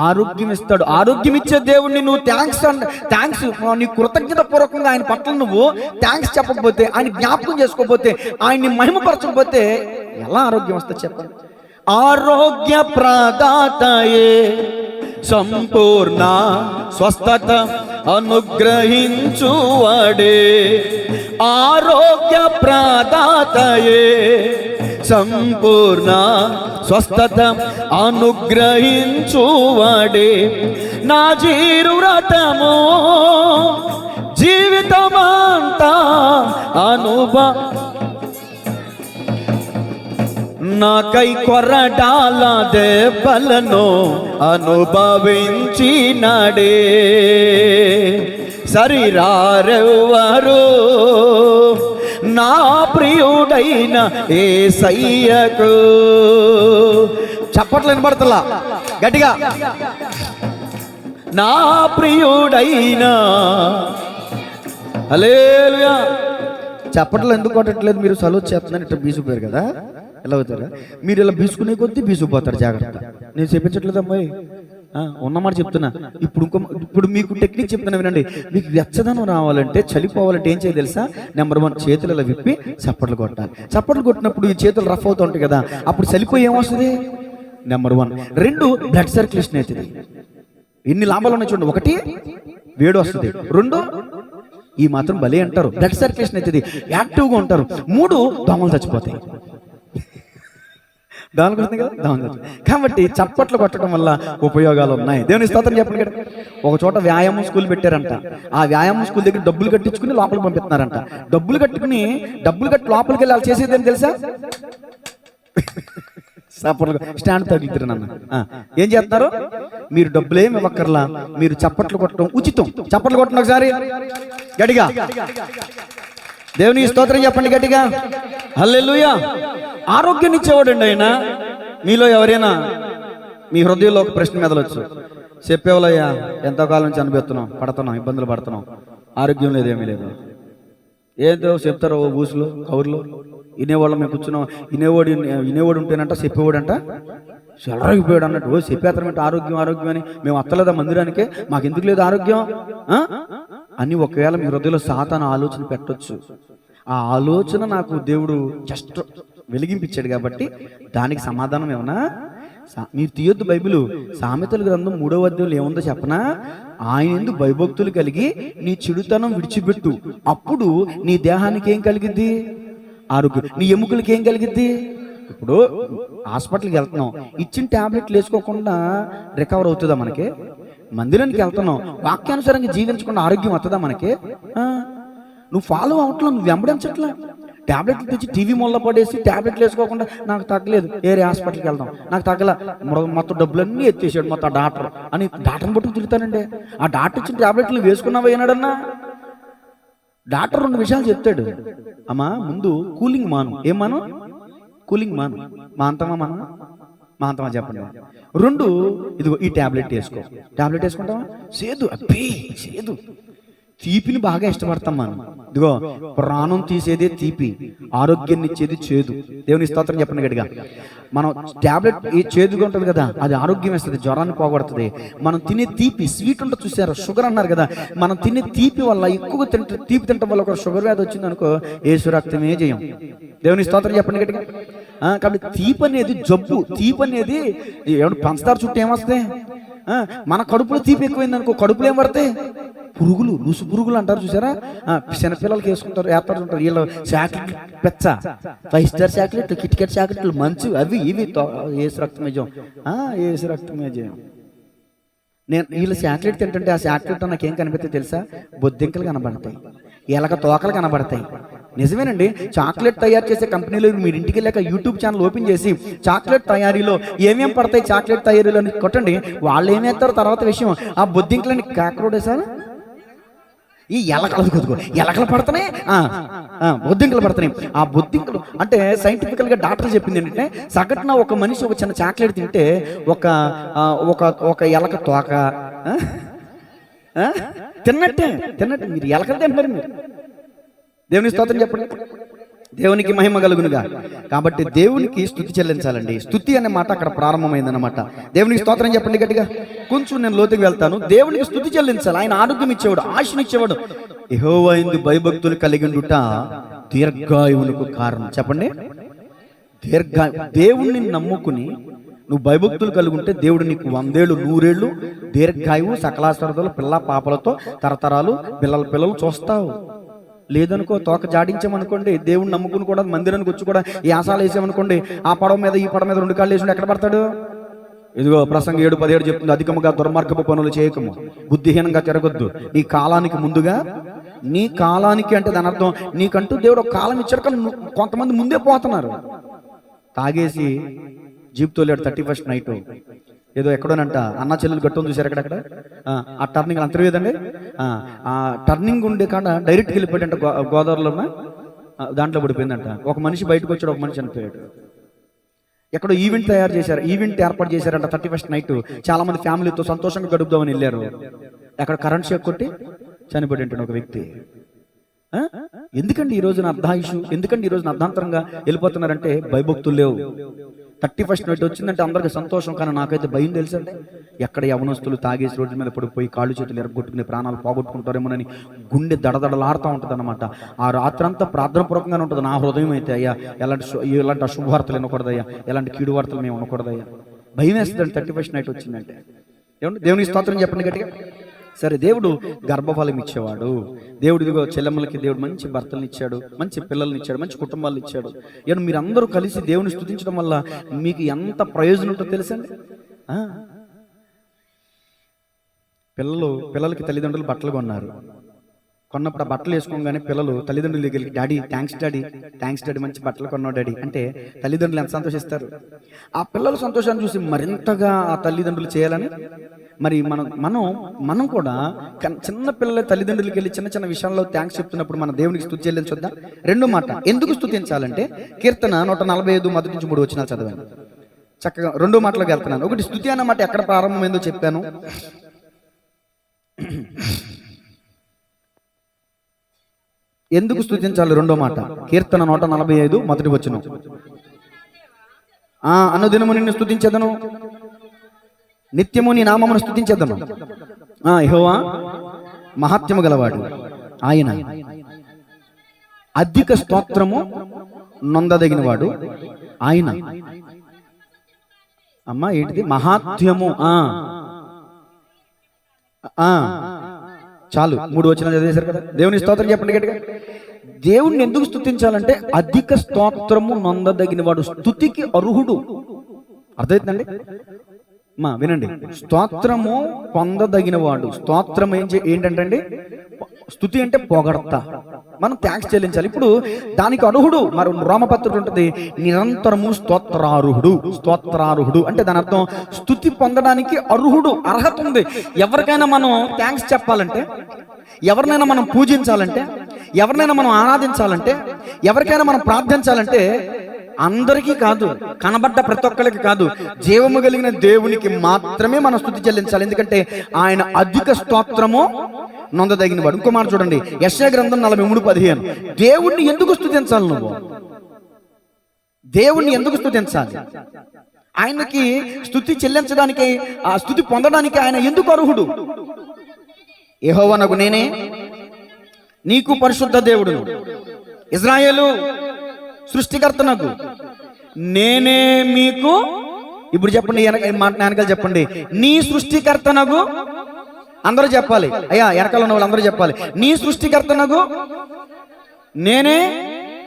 ఆరోగ్యం ఇస్తాడు. ఆరోగ్యం ఇచ్చే దేవుడిని నువ్వు థ్యాంక్స్ నీ కృతజ్ఞత పూర్వకంగా ఆయన పట్ల నువ్వు థ్యాంక్స్ చెప్పకపోతే, ఆయన జ్ఞాపకం చేసుకోకపోతే, ఆయన్ని మహిమపరచకపోతే ఎలా ఆరోగ్యం వస్తుంది చెప్పండి? ఆరోగ్య ప్రదాతయే సంపూర్ణ స్వస్థత అనుగ్రహించువాడే, ఆరోగ్య ప్రదాతయే సంపూర్ణ స్వస్థత అనుగ్రహించువాడే, నా జీరువ్రతము జీవితమంతా నాకై కొరడాల దెబ్బలను అనుభవించినాడే, శరీరారెవ్వరు నా ప్రియుడైన యేసయ్యకు. చప్పట్లు వినపడతలా గట్టిగా? నా ప్రియుడైన. హల్లెలూయా. చప్పట్లు ఎందుకు కొట్టట్లేదు? మీరు సలూట్ చేస్తున్నాను ఇట్లా బీసుకుపోయారు కదా, ఎలా అవుతారా? మీరు ఇలా బీసుకునే కొద్దీ బీసుకుపోతారు. జాగ్రత్త, నేను చెప్పించట్లేదు అమ్మాయి, ఉన్నమాట చెప్తున్నా. ఇప్పుడు మీకు టెక్నిక్ చెప్తున్నా వినండి. మీకు వెచ్చదనం రావాలంటే, చలిపోవాలంటే ఏం చేయాలి తెలుసా? నెంబర్ 1, చేతులు ఇలా విప్పి చప్పట్లు కొట్టాలి. చప్పట్లు కొట్టినప్పుడు ఈ చేతులు రఫ్ అవుతూ ఉంటాయి కదా, అప్పుడు చలిపోయి ఏమొస్తుంది? నెంబర్ 1. 2, బ్లడ్ సర్క్యులేషన్ అవుతుంది. ఎన్ని లాభాలు ఉన్నాయి చూడండి. 1, వేడి వస్తుంది. 2, ఈ మాత్రం భలే అంటారు, బ్లడ్ సర్క్యులేషన్ అవుతుంది, యాక్టివ్గా ఉంటారు. 3, దోమలు చచ్చిపోతాయి. దోమలు కొడుతుంది కదా, దోమలు చచ్చిపోతాయి. కాబట్టి చప్పట్లు కొట్టడం వల్ల ఉపయోగాలు ఉన్నాయి. దేవుని స్తోత్రం చెప్పండి కదా. ఒక చోట వ్యాయామం స్కూల్ పెట్టారంట. ఆ వ్యాయామం స్కూల్ దగ్గర డబ్బులు కట్టించుకుని లోపలికి పంపిస్తున్నారంట. డబ్బులు కట్టి లోపలికి వెళ్ళి వాళ్ళు చేసేదని తెలుసా? స్టాండ్ తగ్గుతారు నన్ను. ఏం చేస్తున్నారు? మీరు డబ్బులేమి ఇవ్వక్కర్లా, మీరు చప్పట్లు కొట్టడం ఉచితం. చప్పట్లు కొట్టడం ఒకసారి గట్టిగా. దేవుని స్తోత్రం చెప్పండి గట్టిగా. హల్లెలూయా. ఆరోగ్యాన్ని ఇచ్చేవాడండి ఆయన. మీలో ఎవరైనా మీ హృదయంలో ఒక ప్రశ్న మెదలొచ్చు, చెప్పేవాళ్ళయ్యా ఎంతో కాలం నుంచి అనుభవిస్తున్నాం, పడుతున్నాం, ఇబ్బందులు పడుతున్నాం, ఆరోగ్యం లేదు, ఏమీ లేదు. ఏంటో చెప్తారు ఓ బూసులు కౌరులు. వినేవాళ్ళం మేము కూర్చున్నాం, వినేవాడు ఉంటేనంట చెప్పేవాడంట చెలరగిపోయాడు అన్నట్టు. ఓ చెప్పేస్తారంటే ఆరోగ్యం ఆరోగ్యం అని. మేము అత్తలేదా మందిరానికి, మాకు ఎందుకు లేదు ఆరోగ్యం అని ఒకవేళ మీ హృదయంలో సాతాను ఆలోచన పెట్టొచ్చు. ఆ ఆలోచన నాకు దేవుడు జస్ట్ వెలిగింపించాడు కాబట్టి దానికి సమాధానం ఏమన్నా మీరు తీయొద్దు. బైబిల్ సామెతల గ్రంథం 3వ అధ్యాయంలో ఏముందో చెప్పనా? ఆయన ఎందుకు భయభక్తులు కలిగి నీ చెడుతనం విడిచిపెట్టు, అప్పుడు నీ దేహానికి ఏం కలిగిద్ది? ఆరోగ్యం. నీ ఎముకలకి ఏం కలిగిద్ది? ఇప్పుడు హాస్పిటల్కి వెళ్తున్నాం, ఇచ్చిన ట్యాబ్లెట్లు వేసుకోకుండా రికవర్ అవుతుందా మనకి? మందిరానికి వెళ్తున్నాం, వాక్యానుసారంగా జీవించకుండా ఆరోగ్యం వస్తుందా మనకి? నువ్వు ఫాలో అవట్లా, నువ్వు వెంబడించట్లా. ట్యాబ్లెట్లు తెచ్చి టీవీ మొల్ల పడేసి ట్యాబ్లెట్లు వేసుకోకుండా నాకు తగ్గలేదు, ఏరే హాస్పిటల్కి వెళ్దాం, నాకు తగ్గల, మొత్తం డబ్బులన్నీ ఎత్తేసాడు మొత్తం డాక్టర్ అని డాక్టర్ని పట్టుకు తిరుగుతానండి. ఆ డాక్టర్ ఇచ్చిన ట్యాబ్లెట్లు వేసుకున్నావా ఏనాడన్నా? డాక్టర్ 2 విషయాలు చెప్తాడు. అమ్మా ముందు కూలింగ్ మాను. ఏం మాను? కూలింగ్ మాను. మాంతమా చెప్పండి. 2 ఇదిగో ఈ ట్యాబ్లెట్ వేసుకో. ట్యాబ్లెట్ వేసుకుంటావా? సేదు, అబ్బే సేదు. తీపిని బాగా ఇష్టపడతాం మనం. ఇదిగో ప్రాణం తీసేదే తీపి, ఆరోగ్యాన్ని ఇచ్చేది చేదు. దేవుని స్తోత్రం చెప్పండి గట్టిగా. మనం ట్యాబ్లెట్ చేదుగా ఉంటుంది కదా, అది ఆరోగ్యం ఇస్తుంది, జ్వరాన్ని పోగొడుతుంది. మనం తినే తీపి స్వీట్ ఉంటుంది చూసారు, షుగర్ అన్నారు కదా, మనం తినే తీపి వల్ల ఎక్కువ తీపి తినటం వల్ల ఒక షుగర్ వ్యాధి వచ్చింది అనుకో, యేసు రక్తమే జయం. దేవుని స్తోత్రం చెప్పండి గట్టిగా. కాబట్టి తీపి అనేది జబ్బు. తీపి అనేది ఏమన్నా పంచదార చుట్టూ ఏమొస్తాయి? మన కడుపులో తీపి ఎక్కువైంది అనుకో, కడుపులో ఏం పడతాయి? పురుగులు, లూసు పురుగులు అంటారు చూసారా, చిన్నపిల్లలకి వేసుకుంటారు, ఏర్పడుతుంటారు. వీళ్ళు చాక్లెట్ పెచ్చ, 5 స్టార్ చాక్లెట్లు, కిట్కెట్ చాక్లెట్లు, మంచు అవి ఇవి. యేసు రక్తమేజం, యేసు రక్తమేజం. నేను వీళ్ళు చాక్లెట్ తింటుంటే ఆ చాక్లెట్ నాకేం కనిపిస్తాయి తెలుసా? బొద్దింకలు కనబడతాయి, ఎలక తోకలు కనబడతాయి. నిజమేనండి. చాక్లెట్ తయారు చేసే కంపెనీలో మీరు ఇంటికి వెళ్ళాక యూట్యూబ్ ఛానల్ ఓపెన్ చేసి చాక్లెట్ తయారీలో ఏమేమి పడతాయి చాక్లెట్ తయారీలో అని కొట్టండి, వాళ్ళు ఏమేస్తారు తర్వాత విషయం. ఆ బొద్దింకలని కాకరోడేసారు, ఈ ఎలకలు పడుతున్నాయి, బొద్దింకలు పడుతున్నాయి. ఆ బొద్దింకలు అంటే సైంటిఫికల్ గా డాక్టర్లు చెప్పింది ఏంటంటే, సగటున ఒక మనిషి ఒక చిన్న చాక్లెట్ తింటే ఒక ఎలక తోక తిన్నట్టే. మీరు ఎలకలు తింటారు మీరు. దేవుని స్తోత్రం చెప్పండి. దేవునికి మహిమ కలుగునుగా. కాబట్టి దేవునికి స్తుతి చెల్లించాలండి. స్తుతి అనే మాట అక్కడ ప్రారంభమైందన్నమాట. దేవునికి స్తోత్రం చెప్పండి గట్టిగా. కొంచెం నేను లోతుకి వెళ్తాను. దేవునికి స్తుతి చెల్లించాలి. ఆయన ఆరోగ్యం ఇచ్చేవాడు, ఆశనిచ్చేవాడు. యెహోవా యందు భయభక్తులు కలిగిండుట దీర్ఘాయువునకు కారణం. చెప్పండి, దేవుణ్ణి నమ్ముకుని నువ్వు భయభక్తులు కలిగి ఉంటే దేవుడు నీకు 100 ఏళ్ళు 100 ఏళ్ళు దీర్ఘాయువు, సకలాశ్వరతలు, పిల్ల పాపలతో తరతరాలు పిల్లలు చూస్తావు. లేదనుకో, తోక జాడించామనుకోండి, దేవుణ్ణి నమ్ముకుని కూడా మందిరానికి వచ్చి కూడా యాసాలు వేసామనుకోండి, ఆ పడవ మీద ఈ పడవ మీద 2 కాళ్ళు వేసి ఎక్కడ పడతాడు? ఇదిగో ప్రసంగం 7:17 చెప్తుంది, అధికముగా దుర్మార్గపు పనులు చేయకము, బుద్ధిహీనంగా తిరగొద్దు, నీ కాలానికి ముందుగా. నీ కాలానికి అంటే దాని అర్థం నీకంటూ దేవుడు ఒక కాలం ఇచ్చాడు, కానీ కొంతమంది ముందే పోతున్నారు. తాగేసి జీప్ తోలేడు 31st నైట్ ఏదో ఎక్కడోనంట, అన్న చెల్లెలు గట్టుని చూసారు ఎక్కడెక్కడ, ఆ టర్నింగ్ అంతర్వేదండి, ఆ టర్నింగ్ ఉండే కాడ డైరెక్ట్కి వెళ్ళిపోయాడంట గోదావరిలో, దాంట్లో పడిపోయిందంట. ఒక మనిషి బయటకు వచ్చాడు, ఒక మనిషి చనిపోయాడు. ఎక్కడో ఈవెంట్ ఏర్పాటు చేశారంట 31st నైట్. చాలా మంది ఫ్యామిలీతో సంతోషంగా గడుపుదామని వెళ్ళారు. అక్కడ కరెంట్ షాక్ కొట్టి చనిపోయాడు ఒక వ్యక్తి. ఎందుకండి ఈ రోజున అర్ధాయుషు, ఎందుకండి ఈ రోజున అర్ధాంతరంగా వెళ్ళిపోతున్నారంటే భయభక్తులు లేవు. 31st నైట్ వచ్చిందంటే అందరికి సంతోషం, కానీ నాకైతే భయం తెలుసండి. ఎక్కడ యవనస్తులు తాగేసి రోడ్డు మీద పడిపోయి కాళ్ళు చేతులు ఎరగొట్టుకుని ప్రాణాలు పోగొట్టుకుంటారేమోనని గుండె దడదడలాడుతూ ఉంటుంది అనమాట. ఆ రాత్రంతా ప్రార్థన పూర్వకంగానే ఉంటుంది నా హృదయం అయితే. అయ్యా ఎలాంటి అశుభవార్తలు వినకూడదయ్యా, ఎలాంటి కీడు వార్తలు మేము వినకూడదయ్యా. భయం వేస్తుందండి 31st నైట్ వచ్చిందంటే. దేవునికి స్తోత్రం చెప్పండి గట్టిగా. సరే, దేవుడు గర్భఫలం ఇచ్చేవాడు. దేవుడు ఇదిగో చెల్లెమ్మలకి దేవుడు మంచి భర్తలను ఇచ్చాడు, మంచి పిల్లల్ని ఇచ్చాడు, మంచి కుటుంబాలను ఇచ్చాడు. ఏమన్నా మీరు అందరూ కలిసి దేవుని స్తుతించడం వల్ల మీకు ఎంత ప్రయోజనం ఉంటుందో తెలుసండి. పిల్లలకి తల్లిదండ్రులు బట్టలు కొన్నప్పుడు ఆ బట్టలు వేసుకోగానే పిల్లలు తల్లిదండ్రుల దగ్గరికి, డాడీ థ్యాంక్స్ డాడీ మంచి బట్టలు కొన్నావు డాడీ అంటే తల్లిదండ్రులు ఎంత సంతోషిస్తారు. ఆ పిల్లల సంతోషాన్ని చూసి మరింతగా ఆ తల్లిదండ్రులు చేయాలని మరి మనం కూడా చిన్న పిల్లల తల్లిదండ్రులకి వెళ్ళి చిన్న చిన్న విషయాల్లో థ్యాంక్స్ చెప్తున్నప్పుడు మన దేవునికి స్తుతి చెల్లించొద్దా? రెండో మాట ఎందుకు స్తుతించాలంటే కీర్తన 145 మొదటి నుంచి 3 వచనాలు చదవండి. చక్కగా రెండో మాటలోకి వెళ్తున్నాను. ఒకటి, స్తుతి అన్న మాట ఎక్కడ ప్రారంభమైందో చెప్పాను. ఎందుకు స్తుతించాలి? రెండో మాట కీర్తన 145 మొదటి వచనం. అనుదినము నిన్ను స్తుతించెదను, నిత్యము నీ నామమును స్తుతించెదను. యెహోవా మహాత్మ్యము గలవాడు, ఆయన అధిక స్తోత్రము నొందదగిన వాడు, ఆయన. అమ్మా ఏంటిది? మహాత్మ్యము. చాలు, 3 వచనాలు చదివేశారు కదా. దేవుని స్తోత్రం చెప్పండి గట్టిగా. దేవుణ్ణి ఎందుకు స్తుతించాలంటే అధిక స్తోత్రము నొందదగిన వాడు, స్తుతికి అర్హుడు. అర్థమవుతుందండి? వినండి, స్తోత్రము పొందదగిన వాడు. స్తోత్రం ఏంటంటే స్తుతి అంటే పొగడత, మనం థ్యాంక్స్ చెల్లించాలి. ఇప్పుడు దానికి అర్హుడు. మరి రోమపత్రిక ఉంటుంది, నిరంతరము స్తోత్రార్హుడు అంటే దాని అర్థం స్తుతి పొందడానికి అర్హుడు, అర్హత ఉంది. ఎవరికైనా మనం థ్యాంక్స్ చెప్పాలంటే, ఎవరినైనా మనం పూజించాలంటే, ఎవరినైనా మనం ఆరాధించాలంటే, ఎవరికైనా మనం ప్రార్థించాలంటే అందరికీ కాదు, కనబడ్డ ప్రతి ఒక్కరికి కాదు, జీవము కలిగిన దేవునికి మాత్రమే మనం స్తుతి చెల్లించాలి. ఎందుకంటే ఆయన అధిక స్తోత్రము నొందదగిన వాడు. ఇంకో మాట చూడండి, యెషయా గ్రంథం 43:15. దేవుణ్ణి ఎందుకు స్తుతించాలి? నువ్వు దేవుణ్ణి ఎందుకు స్తుతించాలి? ఆయనకి స్తుతి చెల్లించడానికి, ఆ స్తుతి పొందడానికి ఆయన ఎందుకు అర్హుడు? యెహోవానగు నేనే నీకు పరిశుద్ధ దేవుడును, ఇశ్రాయేలు సృష్టికర్తనకు నేనే మీకు. ఇప్పుడు చెప్పండి, వెనకాల చెప్పండి, నీ సృష్టికర్తనగు. అందరూ చెప్పాలి, అయ్యా వెనకాల ఉన్న వాళ్ళు అందరూ చెప్పాలి, నీ సృష్టికర్తనగు నేనే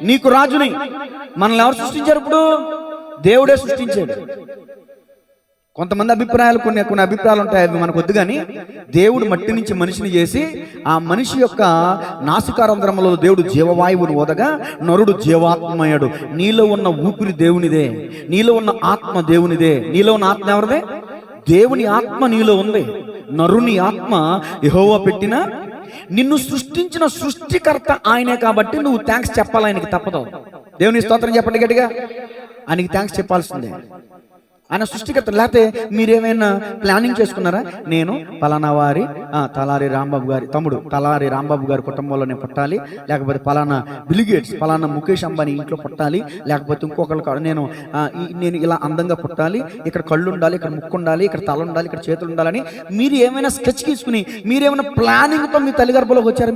నీకు రాజుని. మనల్ని ఎవరు సృష్టించారు? ఇప్పుడు దేవుడే సృష్టించాడు. కొంతమంది అభిప్రాయాలు, కొన్ని అభిప్రాయాలు ఉంటాయి, అవి మనకు వద్దు. కానీ దేవుడు మట్టి నుంచి మనిషిని చేసి, ఆ మనిషి యొక్క నాసికారంధ్రములో దేవుడు జీవవాయువును ఓదగా నరుడు జీవాత్మయుడు. నీలో ఉన్న ఊపిరి దేవునిదే, నీలో ఉన్న ఆత్మ దేవునిదే. నీలో ఉన్న ఆత్మ ఎవరిదే? దేవుని ఆత్మ నీలో ఉంది. నరుని ఆత్మ యెహోవా పెట్టిన, నిన్ను సృష్టించిన సృష్టికర్త ఆయనే. కాబట్టి నువ్వు థ్యాంక్స్ చెప్పాలి, ఆయనకి తప్పదు. దేవుని స్తోత్రం చెప్పండి గట్టిగా. ఆయనకి థ్యాంక్స్ చెప్పాల్సిందే, ఆయన సృష్టికర్త. లేకపోతే మీరేమైనా ప్లానింగ్ చేసుకున్నారా? నేను పలానా వారి తలారి రాంబాబు గారి తమ్ముడు, తలారి రాంబాబు గారి కుటుంబంలో నేను పుట్టాలి, లేకపోతే పలానా బిల్ గేట్స్, పలానా ముఖేష్ అంబానీ ఇంట్లో పుట్టాలి, లేకపోతే ఇంకొకరు నేను ఇలా అందంగా పుట్టాలి, ఇక్కడ కళ్ళు ఉండాలి, ఇక్కడ ముక్కు ఉండాలి, ఇక్కడ తల ఉండాలి, ఇక్కడ చేతులు ఉండాలని మీరు ఏమైనా స్కెచ్ తీసుకుని, మీరేమైనా ప్లానింగ్తో మీ తల్లి గర్భంలోకి వచ్చారా?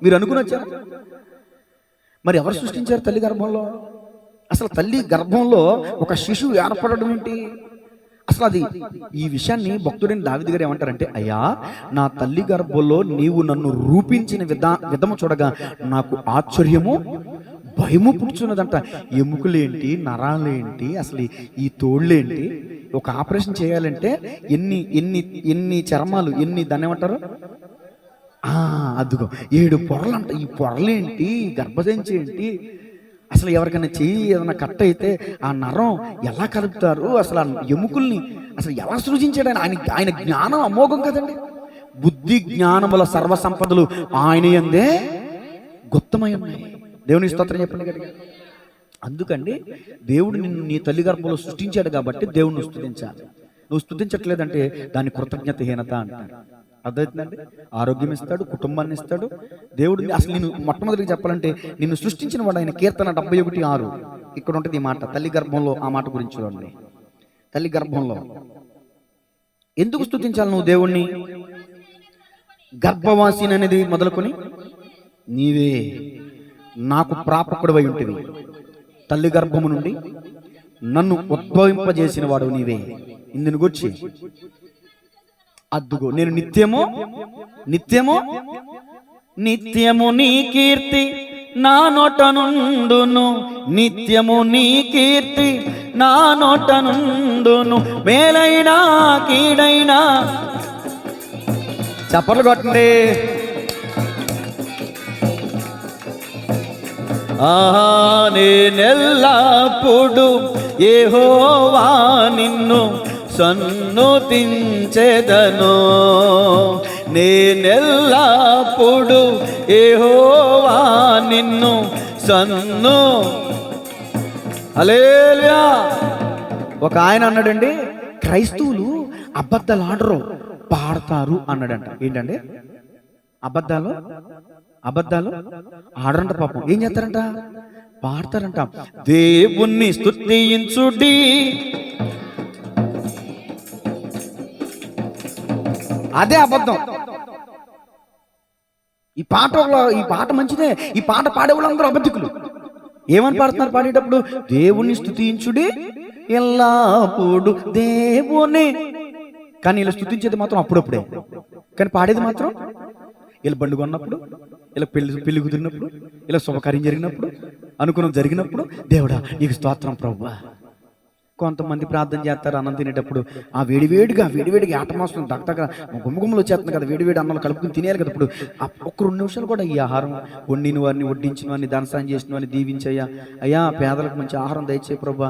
మీరు అనుకుని వచ్చారా? మరి ఎవరు సృష్టించారు తల్లి గర్భంలో? అసలు తల్లి గర్భంలో ఒక శిశువు ఏర్పడడం ఏంటి అసలు? అది ఈ విషయాన్ని భక్తుడైన దావీదు గారు ఏమంటారంటే, అయ్యా నా తల్లి గర్భంలో నీవు నన్ను రూపించిన విధము చూడగా నాకు ఆశ్చర్యము భయము పుడుచున్నదంట. ఎముకలేంటి, నరాలేంటి, అసలు ఈ తోళ్ళేంటి? ఒక ఆపరేషన్ చేయాలంటే ఎన్ని చర్మాలు, దాన్ని ఏమంటారు? అదిగో 7 పొరలు అంట. ఈ పొరలేంటి, గర్భసంచి ఏంటి, అసలు ఎవరికైనా చెయ్యి ఏదైనా కట్ అయితే ఆ నరం ఎలా కలుపుతారు, అసలు ఆ ఎముకల్ని అసలు ఎలా సృజించాడు ఆయన జ్ఞానం అమోఘం కదండి. బుద్ధి జ్ఞానముల సర్వసంపదలు ఆయన యందే గుప్తమై ఉన్నాయి. దేవుని స్తోత్రం చెప్పండి గట్టిగా. అందుకండి దేవుడు నిన్ను నీ తల్లి గర్భంలో సృష్టించాడు కాబట్టి దేవుడిని స్తుతించాలి. నువ్వు స్తుతించట్లేదంటే దాన్ని కృతజ్ఞతహీనత అంటారు. అర్థమవుతుందండి? ఆరోగ్యం ఇస్తాడు, కుటుంబాన్ని ఇస్తాడు దేవుడు. అసలు నేను మొట్టమొదటిగా చెప్పాలంటే నిన్ను సృష్టించిన వాడు ఆయన. కీర్తన 71:6 ఇక్కడ ఉంటుంది ఈ మాట, తల్లి గర్భంలో. ఆ మాట గురించి చూడండి. తల్లి గర్భంలో ఎందుకు స్తుతించాలి నువ్వు దేవుణ్ణి? గర్భవాసిని అనేది మొదలుకొని నీవే నాకు ప్రాపకుడివై ఉంటివి, తల్లి గర్భము నుండి నన్ను ఉద్భవింపజేసిన వాడు నీవే. ఇందుని గురించి అద్దుగో నేను నిత్యము నీ కీర్తి నా నోట నుండును, నిత్యము నీ కీర్తి నా నోట నుండును, మేలైనా కీడైనా. చప్పట్లు కొట్టండి. నేనెల్లప్పుడు యెహోవా నిన్ను సన్నుతించెదను. నేనెల్లప్పుడు యెహోవా నిన్ను హల్లెలూయా. ఒక ఆయన అన్నాడండి, క్రైస్తవులు అబద్ధాలు ఆడరు, పాడతారు అన్నాడంట. ఏంటండి? అబద్ధాలు ఆడరంట. పాపం ఏం చేస్తారంట? పాడతారంట. దేవుణ్ణి స్తుతించుడి, అదే అబద్ధం. ఈ పాట మంచిదే, ఈ పాట పాడేవాళ్ళందరూ అబద్ధికులు. ఏమని పాడుతున్నారు పాడేటప్పుడు? దేవుణ్ణి స్తుతించుడి ఎల్లప్పుడు దేవుని. కానీ ఇలా స్తుతించేది మాత్రం అప్పుడప్పుడే, కానీ పాడేది మాత్రం ఇలా బండి కొన్నప్పుడు, ఇలా పెళ్లి కుదిరినప్పుడు, ఇలా శుభకార్యం జరిగినప్పుడు, అనుకున్నది జరిగినప్పుడు, దేవుడా నీకు స్తోత్రం ప్రభువా. కొంతమంది ప్రార్థన చేస్తారు అన్నం తినేటప్పుడు, ఆ వేడివేడిగా ఆటమాసం దగ్గర గుమ్మగుమ్మలు వచ్చేస్తుంది కదా, వేడివేడి అన్నం కలుపుకుని తినేయాలి కదా. ఇప్పుడు ఒక్క 2 నిమిషాలు కూడా ఈ ఆహారం వండిన వారిని, వడ్డించిన వారిని, దానసాయం చేసిన వారిని దీవించయ్యా, అయ్యా పేదలకు మంచి ఆహారం దయచే ప్రభా,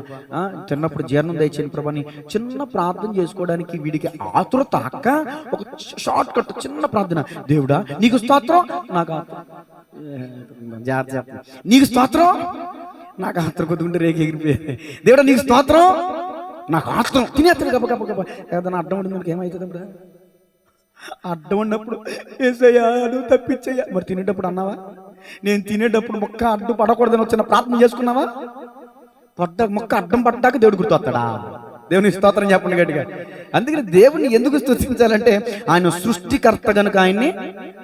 తిన్నప్పుడు జీర్ణం దయచేయని ప్రభా అని చిన్న ప్రార్థన చేసుకోవడానికి వీడికి ఆతురత అక్క. ఒక షార్ట్ కట్ చిన్న ప్రార్థన, దేవుడా నీకు స్తోత్రం, నాకు జాగ్రత్త, నీకు స్తోత్రం, నాకు ఆత్రం కొద్దుకుంటే రేఖ ఎగిరిపోయాయి, దేవుడా నీకు స్తోత్రం, నాకు ఆత్రం. తినేస్తాను గబ గబ గబ. ఏదైనా అడ్డం ఉండి మనకి ఏమవుతుంది? అప్పుడు అడ్డం ఉన్నప్పుడు ఏసయ్యా నువ్వు తప్పించయ్యా. మరి తినేటప్పుడు అన్నావా? నేను తినేటప్పుడు మొక్క అడ్డు పడకూడదని వచ్చిన ప్రార్థన చేసుకున్నావా? మొక్క అడ్డం పడ్డాక దేవుడు గుర్తొస్తాడా? దేవుని స్తోత్రం చెప్పండి గట్టిగా. అందుకని దేవుని ఎందుకు స్తుతించాలంటే ఆయన సృష్టికర్త కనుక ఆయన్ని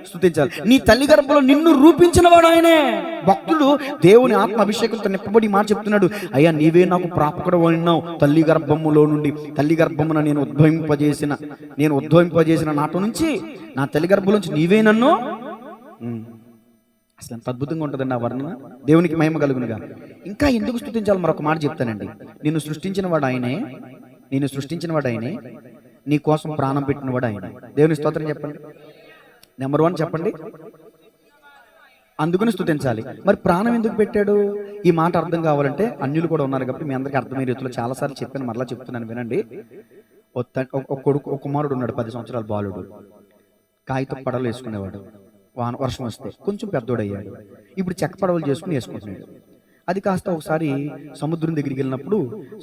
స్తుతించాలి. నీ తల్లి గర్భంలో నిన్ను రూపించిన వాడు ఆయనే. భక్తుడు దేవుని ఆత్మ అభిషేకంతో నింపబడి మాట చెప్తున్నాడు, అయ్యా నీవే నాకు ప్రాపకుడు అయినావు, తల్లి గర్భములో నుండి, తల్లి గర్భమున నేను ఉద్భవింపజేసిన నాటి నుంచి, నా తల్లి గర్భం నుంచి నీవే నన్ను. అసలు ఎంత అద్భుతంగా ఉంటుందండి ఆ వర్ణన. దేవునికి మహిమ కలుగునుగా. ఇంకా ఎందుకు స్తుతించాలి మరొక మాట చెప్తానండి. నిన్ను సృష్టించిన వాడు ఆయనే, నీ కోసం ప్రాణం పెట్టిన వాడు ఆయన. దేవుని స్తోత్రం చెప్పండి. నెంబర్ 1 చెప్పండి, అందుకని స్తుతించాలి. మరి ప్రాణం ఎందుకు పెట్టాడు? ఈ మాట అర్థం కావాలంటే అన్యులు కూడా ఉన్నారు కాబట్టి మీ అందరికీ అర్థమయ్యే రీతిలో చాలాసార్లు చెప్పాను, మరలా చెప్తున్నాను వినండి. ఒక కుమారుడు ఉన్నాడు, 10 సంవత్సరాల బాలుడు. కాగిత పడవలు వేసుకునేవాడు. వర్షం వస్తే కొంచెం పెద్దోడయ్యాడు. ఇప్పుడు చెక్క పడవలు చేసుకుని వేసుకుంటున్నాడు. అది కాస్త ఒకసారి సముద్రం దగ్గరికి వెళ్ళినప్పుడు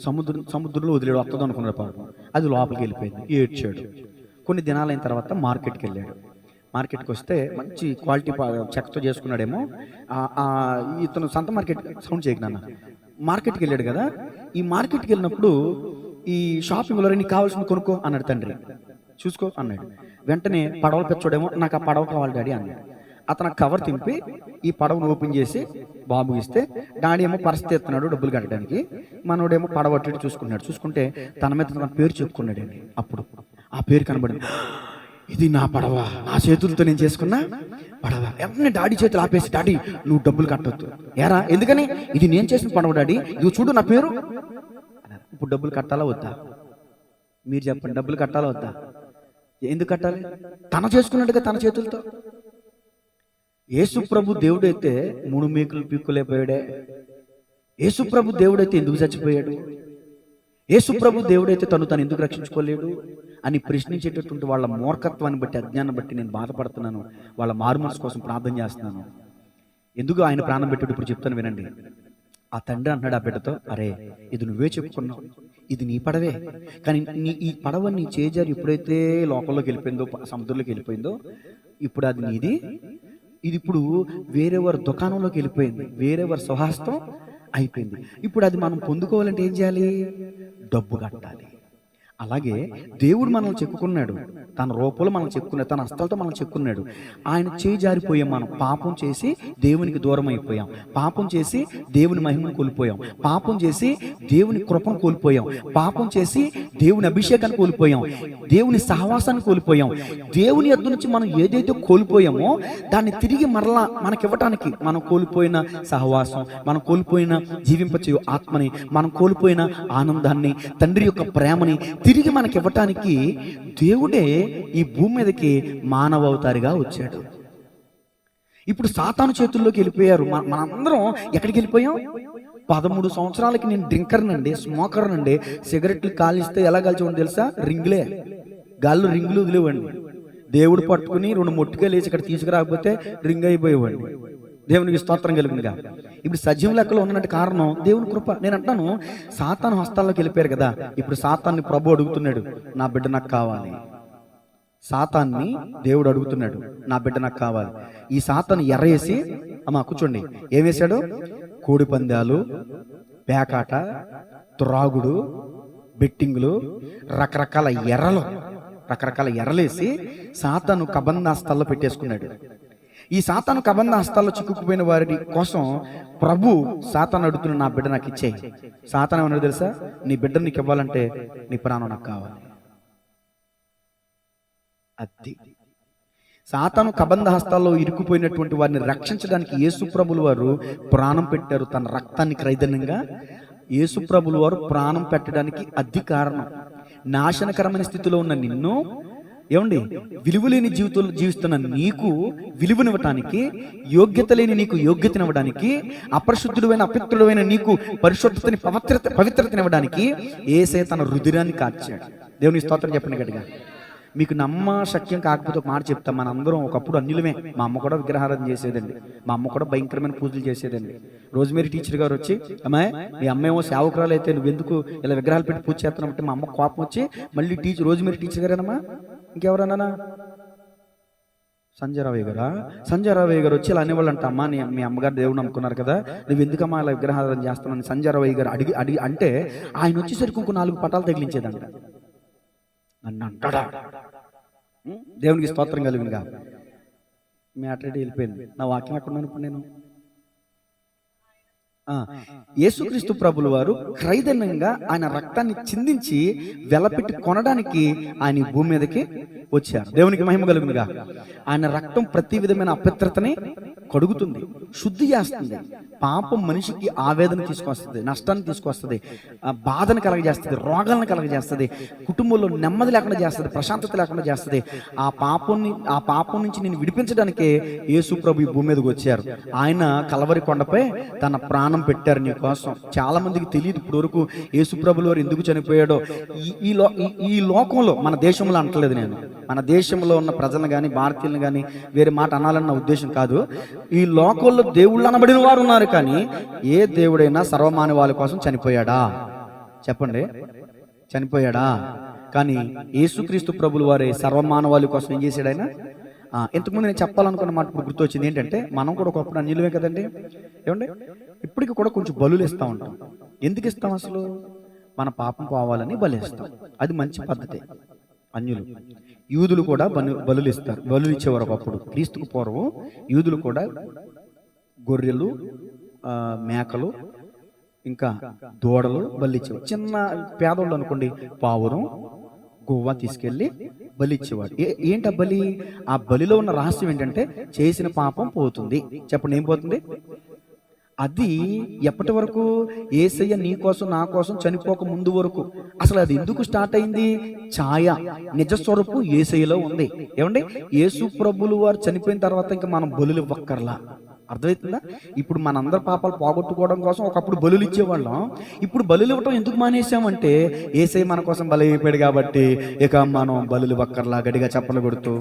సముద్రంలో వదిలేడు, వస్తుంది అనుకున్నాడు పాపం. అది లోపలికి వెళ్ళిపోయింది, ఏడ్చాడు. కొన్ని దినాలైన తర్వాత మార్కెట్కి వెళ్ళాడు. మార్కెట్కి వస్తే మంచి క్వాలిటీ చెక్కతో చేసుకున్నాడేమో. ఇతను సంత మార్కెట్ సౌండ్ చేయకున్నా మార్కెట్కి వెళ్ళాడు కదా. ఈ మార్కెట్కి వెళ్ళినప్పుడు ఈ షాపింగ్లో నీకు కావాల్సింది కొనుక్కో అన్నాడు తండ్రి. చూసుకో అన్నాడు. వెంటనే పడవలు పెంచోడేమో, నాకు ఆ పడవ కావాలి డాడీ అన్నాడు. అతను కవర్ తింపి ఈ పడవను ఓపెన్ చేసి బాబు ఇస్తే, డాడీ ఏమో పరిస్థితి ఎత్తున్నాడు డబ్బులు కట్టడానికి, మనోడేమో పడవ అట్టి చూసుకున్నాడు. చూసుకుంటే తన మీద తన పేరు చెప్పుకున్నాడు అండి. అప్పుడు ఆ పేరు కనబడింది, ఇది నా పడవ, నా చేతులతో నేను చేసుకున్నా పడవ. వెంటనే డాడీ చేతులు ఆపేసి, డాడీ నువ్వు డబ్బులు కట్టొద్దు. ఏరా ఎందుకని? ఇది నేను చేసిన పడవ డాడీ, ఇది చూడు నా పేరు. ఇప్పుడు డబ్బులు కట్టాలా వద్దా? మీరు చెప్పండి, డబ్బులు కట్టాలా వద్దా? ఎందుకు కట్టాలి? తన చేసుకున్నట్టుగా తన చేతులతో. యేసు ప్రభు దేవుడైతే 3 మేకులు పీక్కులేకపోయాడే. యేసు ప్రభు దేవుడైతే ఎందుకు చచ్చిపోయాడు? యేసు ప్రభు దేవుడైతే తను ఎందుకు రక్షించుకోలేడు అని ప్రశ్నించేటటువంటి వాళ్ళ మూర్ఖత్వాన్ని బట్టి, అజ్ఞానం బట్టి నేను బాధపడుతున్నాను. వాళ్ళ మారుమనసు కోసం ప్రార్థన చేస్తున్నాను. ఎందుకు ఆయన ప్రాణం పెట్టాడు ఇప్పుడు చెప్తాను వినండి. ఆ తండ్రి అంటున్నాడు ఆ బిడ్డతో, అరే ఇది నువ్వే చెప్పుకున్నావు, ఇది నీ పడవే, కానీ ఈ పడవ నీ చేజారి ఎప్పుడైతే లోకంలోకి వెళ్ళిపోయిందో, సముద్రంలోకి వెళ్ళిపోయిందో, ఇప్పుడు అది నీది. ఇది ఇప్పుడు వేరేవారి దుకాణంలోకి వెళ్ళిపోయింది, వేరేవారి స్వహస్తం అయిపోయింది. ఇప్పుడు అది మనం పొందుకోవాలంటే ఏం చేయాలి? డబ్బు కట్టాలి. అలాగే దేవుడు మనల్ని చెక్కుకున్నాడు, తన రూపంలో మనం చెక్కున్నాడు, తన హస్తాలతో మనం చెక్కున్నాడు. ఆయన చేయి జారిపోయాం, మనం పాపం చేసి దేవునికి దూరం అయిపోయాం, పాపం చేసి దేవుని మహిమను కోల్పోయాం, పాపం చేసి దేవుని కృపను కోల్పోయాం, పాపం చేసి దేవుని అభిషేకాన్ని కోల్పోయాం, దేవుని సహవాసాన్ని కోల్పోయాం. దేవుని యొద్ద నుంచి మనం ఏదైతే కోల్పోయామో దాన్ని తిరిగి మరలా మనకివ్వటానికి, మనం కోల్పోయిన సహవాసం, మనం కోల్పోయిన జీవింపచేయు ఆత్మని, మనం కోల్పోయిన ఆనందాన్ని, తండ్రి యొక్క ప్రేమని తిరిగి మనకి ఇవ్వటానికి దేవుడే ఈ భూమి మీదకి మానవ అవతారిగా వచ్చాడు. ఇప్పుడు సాతాను చేతుల్లోకి వెళ్ళిపోయారు. మనందరం ఎక్కడికి వెళ్ళిపోయాం? 13 సంవత్సరాలకి నేను డ్రింకర్నండి, స్మోకర్నండి. సిగరెట్లు కాలిస్తే ఎలా కాల్చేవాడిని తెలుసా? రింగులే, గాల్లో రింగులు వదిలేవండి. దేవుడు పట్టుకుని 2 మొట్టికాయలు వేసి ఇక్కడ తీసుకురాకపోతే రింగ్ అయిపోయేవాడిని. దేవునికి స్తోత్రం కలుగునుగా. ఇప్పుడు సజీవం లెక్కలో ఉన్నట్టు కారణం దేవుని కృప. నేను అంటాను, సాతాను హస్తాల్లోకి వెళ్ళిపోయారు కదా, ఇప్పుడు సాతాన్ని ప్రభు అడుగుతున్నాడు, నా బిడ్డ నాకు కావాలి. సాతాన్ని దేవుడు అడుగుతున్నాడు, నా బిడ్డ నాకు కావాలి. ఈ సాతాను ఎర్రేసి, అమ్మా కూర్చోండి, ఏం వేశాడు? కోడి పందాలు, పేకాట, త్రాగుడు, బెట్టింగులు, రకరకాల ఎర్రలేసి సాతాను కబంధ హస్తాల్లో పెట్టేసుకున్నాడు. ఈ సాతాను కబంధ హస్తాల్లో చిక్కుకుపోయిన వారి కోసం ప్రభు సాతాను అడుగుతున్న, నా బిడ్డ నాకు ఇచ్చేయి. సాతాను ఏమన్నాడు తెలుసా? నీ బిడ్డ నీకు ఇవ్వాలంటే నీ ప్రాణం నాకు కావాలి. అది సాతాను కబంధ హస్తాల్లో ఇరుక్కుపోయినటువంటి వారిని రక్షించడానికి యేసు ప్రభుల వారు ప్రాణం పెట్టారు, తన రక్తాన్ని క్రైదనంగా. యేసు ప్రభుల వారు ప్రాణం పెట్టడానికి అది కారణం. నాశనకరమైన స్థితిలో ఉన్న నిన్ను, ఏమండి, విలువలేని జీవితంలో జీవిస్తున్న నీకు విలువనివ్వటానికి, యోగ్యత లేని నీకు యోగ్యతనివ్వడానికి, అపరిశుద్ధుడైన అపవిత్రుడైన నీకు పరిశుద్ధతని పవిత్రతనివ్వడానికి యేసయ్య తన రుధిరాన్ని కార్చాడు. దేవుని స్తోత్రం చెప్పండి గట్టిగా. మీకు నమ్మ శక్యం కాకపోతే ఒక మాట చెప్తాం, మనందరం ఒకప్పుడు అన్యులమే. మా అమ్మ కూడా విగ్రహారాధన చేసేదండి, మా అమ్మ కూడా భయంకరమైన పూజలు చేసేదండి. రోజ్మేరీ టీచర్ గారు వచ్చి, అమ్మాయి మీ అమ్మ ఏమో సేవకురాలు అయితే నువ్వెందుకు ఇలా విగ్రహాలు పెట్టి పూజ చేస్తున్నావు? మా అమ్మ కోపం వచ్చి మళ్ళీ రోజ్మేరీ టీచర్ గారేనమ్మా, ఇంకెవరన్నా, సంజయ్ రావయ్య గారు వచ్చి ఇలా అనేవాళ్ళు అంట, అమ్మా మీ అమ్మగారు దేవుడు నమ్ముకున్నారు కదా, నువ్వు ఎందుకమ్మా ఇలా విగ్రహారాధన చేస్తున్నాను సంజయ్ రావయ్య గారు అడిగి అంటే ఆయన వచ్చేసరికి ఇంకో 4 పటాలు తగిలించేదంట. నన్ను అంటాడా? దేవునికి స్తోత్రం కలుగునుగా. మీ అట్లెట్ వెళ్ళిపోయింది. నా వాక్యం ఎక్కడున్నాను ఇప్పుడు నేను? యేసుక్రీస్తు ప్రభుల వారు క్రైదనంగా ఆయన రక్తాన్ని చిందించి వెలపెట్టి కొనడానికి ఆయన భూమి మీదకి వచ్చారు. దేవునికి మహిమ కలుగునుగా. ఆయన రక్తం ప్రతి విధమైన అపవిత్రతని కడుగుతుంది, శుద్ధి చేస్తుంది. పాపం మనిషికి ఆవేదన తీసుకొస్తుంది, నష్టాన్ని తీసుకొస్తుంది, బాధను కలగజేస్తుంది, రోగాలను కలగజేస్తుంది, కుటుంబంలో నెమ్మది లేకుండా చేస్తుంది, ప్రశాంతత లేకుండా చేస్తుంది. ఆ పాపం నుంచి నేను విడిపించడానికే యేసు ప్రభు ఈ భూమి మీదకి వచ్చారు. ఆయన కలవరి కొండపై తన ప్రాణం పెట్టారు నీ కోసం. చాలా మందికి తెలియదు ఇప్పటి వరకు యేసు ప్రభుల వారు ఎందుకు చనిపోయాడో. ఈ లోకంలో, మన దేశంలో అంటలేదు నేను, మన దేశంలో ఉన్న ప్రజలను కానీ భారతీయులను కానీ వేరే మాట అనాలన్న ఉద్దేశం కాదు. ఈ లోకంలో దేవుళ్ళు అనబడిన వారు ఉన్నారు, కానీ ఏ దేవుడైనా సర్వమానవాళి కోసం చనిపోయాడా? చెప్పండి, చనిపోయాడా? కానీ యేసుక్రీస్తు ప్రభుల వారే సర్వమానవాళి కోసం ఏం చేశాడు ఆయన? ఇంతకుముందు నేను చెప్పాలనుకున్న మాట ఇప్పుడు గుర్తొచ్చింది. ఏంటంటే మనం కూడా ఒకప్పుడు అన్యులమే కదండి, ఏమండి? ఇప్పటికి కూడా కొంచెం బలులు ఇస్తూ ఉంటాం. ఎందుకు ఇస్తాం? అసలు మన పాపం పోవాలని బలి ఇస్తాం. అది మంచి పద్ధతి. అన్యులు, యూదులు కూడా బలులు ఇస్తారు, బలులు ఇచ్చేవారు ఒకప్పుడు. క్రీస్తుకు పూర్వం యూదులు కూడా గొర్రెలు, మేకలు, ఇంకా దూడలు బలి ఇచ్చేవారు. చిన్న పేదోళ్ళు అనుకోండి, పావురం, గువ్వ తీసుకెళ్లి బలి ఇచ్చేవాడు. ఏంటి ఆ బలి? ఆ బలిలో ఉన్న రహస్యం ఏంటంటే చేసిన పాపం పోతుంది. చెప్పండి, ఏం పోతుంది? అది ఎప్పటి వరకు? యేసయ్య నీ కోసం నా కోసం చనిపోక ముందు వరకు. అసలు అది ఎందుకు స్టార్ట్ అయింది? ఛాయ, నిజస్వరూపు యేసయ్యలో ఉంది. ఏమండి, యేసు ప్రభులు వారు చనిపోయిన తర్వాత ఇంకా మనం బలులు ఇవ్వక్కర్లా. అర్థమవుతుందా? ఇప్పుడు మనందరి పాపాలు పోగొట్టుకోవడం కోసం ఒకప్పుడు బలులు ఇచ్చేవాళ్ళం. ఇప్పుడు బలులు ఇవ్వటం ఎందుకు మానేసామంటే యేసయ్య మన కోసం బలి అయిపోయాడు కాబట్టి ఇక మనం బలులు ఇవ్వక్కర్లా. గడిగా చప్పలు కొడుతూ,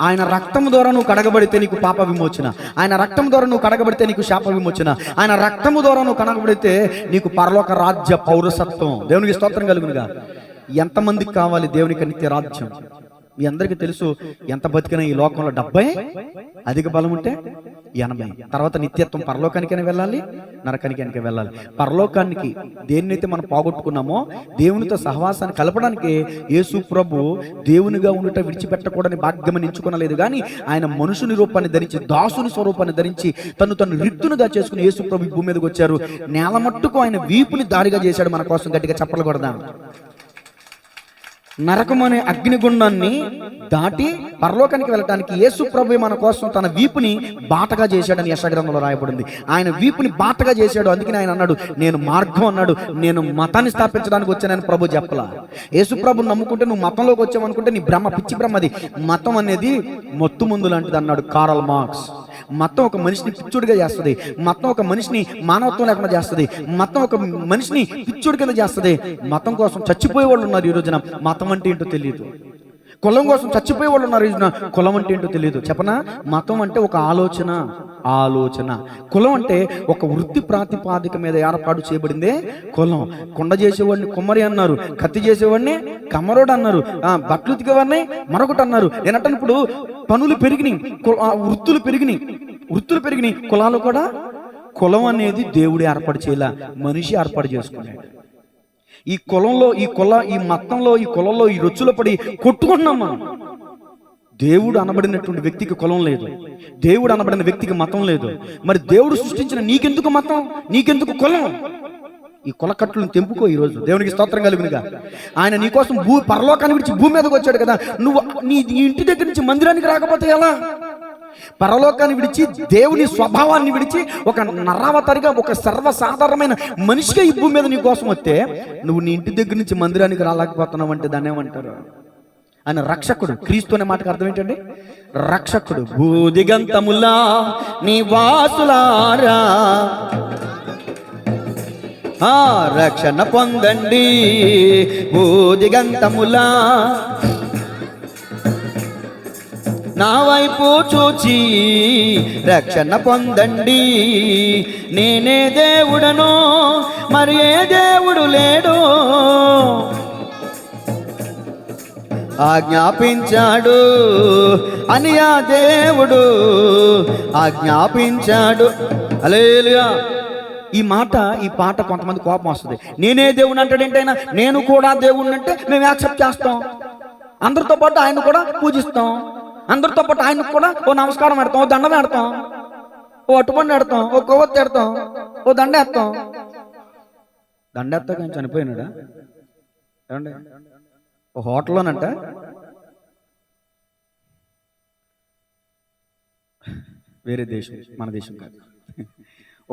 ఆయన రక్తం ద్వారా నువ్వు కడగబడితే నీకు పాప విమోచన, ఆయన రక్తం ద్వారా నువ్వు కడగబడితే నీకు శాప విమోచన, ఆయన రక్తము ద్వారా నువ్వు కడగబడితే నీకు పరలోక రాజ్య పౌరసత్వం. దేవునికి స్తోత్రం కలుగునుగా. ఎంతమందికి కావాలి దేవునికి నిత్య రాజ్యం? మీ అందరికీ తెలుసు, ఎంత బతికినా ఈ లోకంలో 70, అధిక బలం ఉంటే 80. తర్వాత నిత్యత్వం. పరలోకానికైనా వెళ్ళాలి, నరకానికైనా వెళ్ళాలి. పరలోకానికి దేన్నైతే మనం పోగొట్టుకున్నామో దేవునితో సహవాసాన్ని కలపడానికి యేసు ప్రభు దేవునిగా ఉండుట విడిచిపెట్టకూడని భాగ్యమని ఎంచుకోనలేదు, కానీ ఆయన మనుషుని రూపాన్ని ధరించి, దాసుని స్వరూపాన్ని ధరించి తను రిత్తునుగా చేసుకుని యేసు ప్రభు భూమి మీదకి వచ్చారు. నేల మట్టుకు ఆయన వీపుని దారిగా చేశాడు మన కోసం. గట్టిగా చప్పలు కొడదాం. నరకం అనే అగ్నిగుండాన్ని దాటి పరలోకానికి వెళ్ళటానికి యేసు ప్రభు మన కోసం తన వీపుని బాటగా చేశాడని యెషయా గ్రంథంలో రాయబడింది. ఆయన వీపుని బాటగా చేశాడు. అందుకని ఆయన అన్నాడు, నేను మార్గం అన్నాడు, నేను మతాన్ని స్థాపించడానికి వచ్చానని ప్రభు చెప్పలా. యేసు ప్రభుని నమ్ముకుంటే నువ్వు మతంలోకి వచ్చావనుకుంటే నీ భ్రమ, పిచ్చి భ్రమ. అది మతం అనేది మొత్తు ముందు లాంటిది అన్నాడు కారల్ మార్క్స్. మతం ఒక మనిషిని పిచ్చోడిగా చేస్తుంది, మతం ఒక మనిషిని మానవత్వం లేకుండా చేస్తుంది, మతం ఒక మనిషిని పిచ్చోడి కింద చేస్తుంది. మతం కోసం చచ్చిపోయే వాళ్ళు ఉన్నారు ఈ రోజున, మతం అంటే ఏంటో తెలియదు. కులం కోసం చచ్చిపోయే వాళ్ళు ఉన్నారు ఈ రోజున, కులం అంటే ఏంటో తెలియదు. చెప్పనా, మతం అంటే ఒక ఆలోచన. కులం అంటే ఒక వృత్తి ప్రాతిపాదిక మీద ఏర్పాటు చేయబడిందే కులం. కొండ చేసేవాడిని కుమ్మరి అన్నారు, కత్తి చేసేవాడిని కమ్మరోడు అన్నారు, బట్టలు ఉతికేవాడిని మరొకటి అన్నారు. ఏంటంటే ఇప్పుడు పనులు పెరిగినాయి, వృత్తులు పెరిగినాయి, కులాలు కూడా. కులం అనేది దేవుడు ఏర్పాటు చేయాల, మనిషి ఏర్పాటు చేసుకున్నాడు. ఈ కులంలో ఈ మతంలో ఈ కులంలో ఈ రొచ్చులో పడి కొట్టుకుంటున్నాం మనం. దేవుడు అనబడినటువంటి వ్యక్తికి కులం లేదు, దేవుడు అనబడిన వ్యక్తికి మతం లేదు. మరి దేవుడు సృష్టించిన నీకెందుకు మతం, నీకెందుకు కులం? ఈ కులకట్టులను తెంపుకో. ఈరోజు దేవునికి స్తోత్రం కలుగునుగా. ఆయన నీకోసం పరలోకాన్ని విడిచి భూమి మీదకి వచ్చాడు కదా. నువ్వు నీ ఇంటి దగ్గర నుంచి మందిరానికి రాకపోతే ఎలా? పరలోకాన్ని విడిచి దేవుని స్వభావాన్ని విడిచి ఒక నరావతారిగా ఒక సర్వసాధారణమైన మనిషిగా ఈ భూమి మీద నీ కోసం వస్తే నువ్వు నీ ఇంటి దగ్గర నుంచి మందిరానికి రాలేకపోతున్నావు అంటే దాన్ని ఏమంటారు? ఆయన రక్షకుడు. క్రీస్తు అనే మాటకు అర్థం ఏంటండి? రక్షకుడు. భూదిగంతములా నివాసులారా రక్షణ పొందండి, భూదిగంతములా నా వైపు చూచి రక్షణ పొందండి. నేనే దేవుడను, మరి ఏ దేవుడు లేడు. ఆజ్ఞాపించాడు అని ఆ దేవుడు ఆజ్ఞాపించాడు. హల్లెలూయా. ఈ పాట కొంతమంది కోపం వస్తుంది. నేనే దేవుడు అంటాడేంటైనా, నేను కూడా దేవుడిని అంటే మేము యాక్సెప్ట్ చేస్తాం. అందరితో పాటు ఆయన కూడా పూజిస్తాం, అందరితో పాటు ఆయనకు కూడా ఓ నమస్కారం పెడతాం, ఓ దండం పెడతాం, ఓ అట్టుపండు పెడతాం, ఓ కొవ్వొత్తి పెడతాం, ఓ దండేస్తాం. దండెత్తాక ఆయన చనిపోయినాడా? ఏమండి, ఓ హోటల్లోనంట వేరే దేశం, మన దేశం కాదు,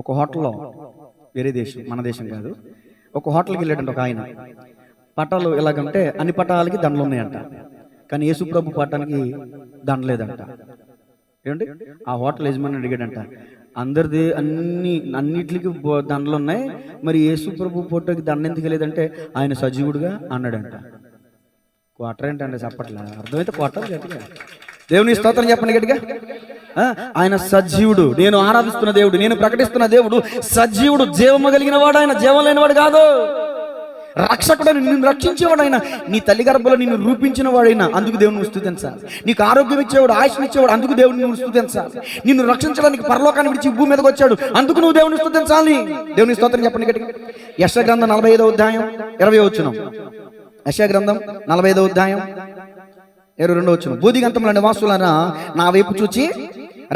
ఒక హోటల్లో వేరే దేశం, మన దేశం కాదు, ఒక హోటల్కి వెళ్ళాడంట ఒక ఆయన. పట్టాలు ఎలాగంటే అన్ని పట్టాలకి దండలు ఉన్నాయంట, కానీ యేసుప్రభు పట్టానికి దండలేదంట. ఏమండి, ఆ హోటల్ యజమాని అడిగాడంట, అందరిది అన్నిటికి దండలు ఉన్నాయి, మరి యేసుప్రభు ఫోటోకి దండ ఎందుకు లేదంటే ఆయన సజీవుడుగా అన్నాడంట. క్వార్టర్ ఏంటండి చెప్పట్లా? అర్థమైతే క్వార్టర్ గట్టిగా దేవుని స్తోత్రం చెప్పండి గట్టిగా. ఆయన సజీవుడు, నేను ఆరాధిస్తున్న దేవుడు, నేను ప్రకటిస్తున్న దేవుడు సజీవుడు, జీవము కలిగిన వాడు. ఆయన జీవం లేనివాడు కాదు. రక్షకుడు, నిన్ను రక్షించేవాడు ఆయన, నీ తల్లి గర్భంలో నిన్ను రూపించిన వాడైనా, అందుకు దేవుని స్తుతించాలి. నీకు ఆరోగ్యం ఇచ్చేవాడు, ఆయుష్ని ఇచ్చేవాడు, అందుకు దేవుని నువ్వు స్తుతించాలి. నిన్ను రక్షించడానికి పరలోకాన్ని విడిచి భూమి మీదకి వచ్చాడు, అందుకు నువ్వు దేవుని స్తుతించాలి. దేవుని స్తోత్రం చెప్పండి గట్టిగా. యెషయా గ్రంథం 45వ అధ్యాయం 20వ వచనం. యెషయా గ్రంథం 45వ అధ్యాయం 22వ వచనం. బూదిగంతముల నివాసులారా నా వైపు చూచి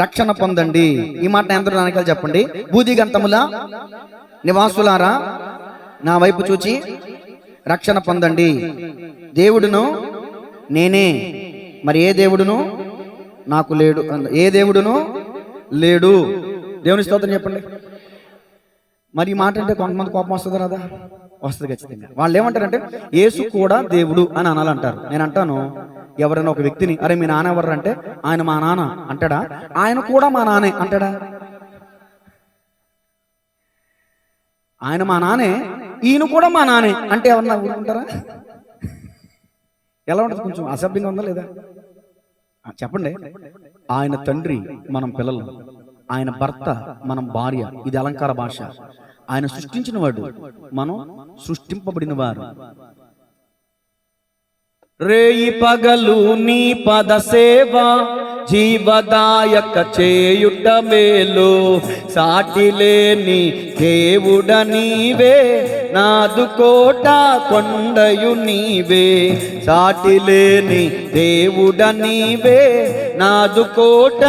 రక్షణ పొందండి. ఈ మాట ఎందరో నాయకులు చెప్పండి. బూదిగంతముల నివాసులారా నా వైపు చూచి రక్షణ పొందండి. దేవుడును నేనే, మరి ఏ దేవుడును నాకు లేడు, ఏ దేవుడును లేడు. దేవుని స్తోత్రం చెప్పండి. మరి ఈ మాట అంటే కొంతమంది కోపం వస్తుంది కదా? వస్తుంది ఖచ్చితంగా. వాళ్ళు ఏమంటారంటే యేసు కూడా దేవుడు అని అనాలంటారు. నేను అంటాను, ఎవరైనా ఒక వ్యక్తిని అరే మీ నాన్న ఎవరు అంటే ఆయన మా నాన్న అంటాడా? ఆయన కూడా మా నాన్నే అంటాడా? ఆయన మా నాన్నే, ఈయన కూడా మా నాన్నే అంటే ఎవరన్నా ఊరుకుంటారా? ఎలా ఉంటుంది? కొంచెం అసభ్యంగా ఉందా లేదా? చెప్పండి. ఆయన తండ్రి, మనం పిల్లలు, ఆయన భర్త, మనం భార్య. ఇది అలంకార భాష. ఆయన సృష్టించిన వాడు, మనం సృష్టింపబడిన వారు. రేయి పగలు నీ పద సేవ జీవదాయక చేయుట మేలు. సాటి లేని దేవుడ నీవే, నాదు కోట కొండయు నీవే. సాటి లేని దేవుడ నీవే, నాదు కోట.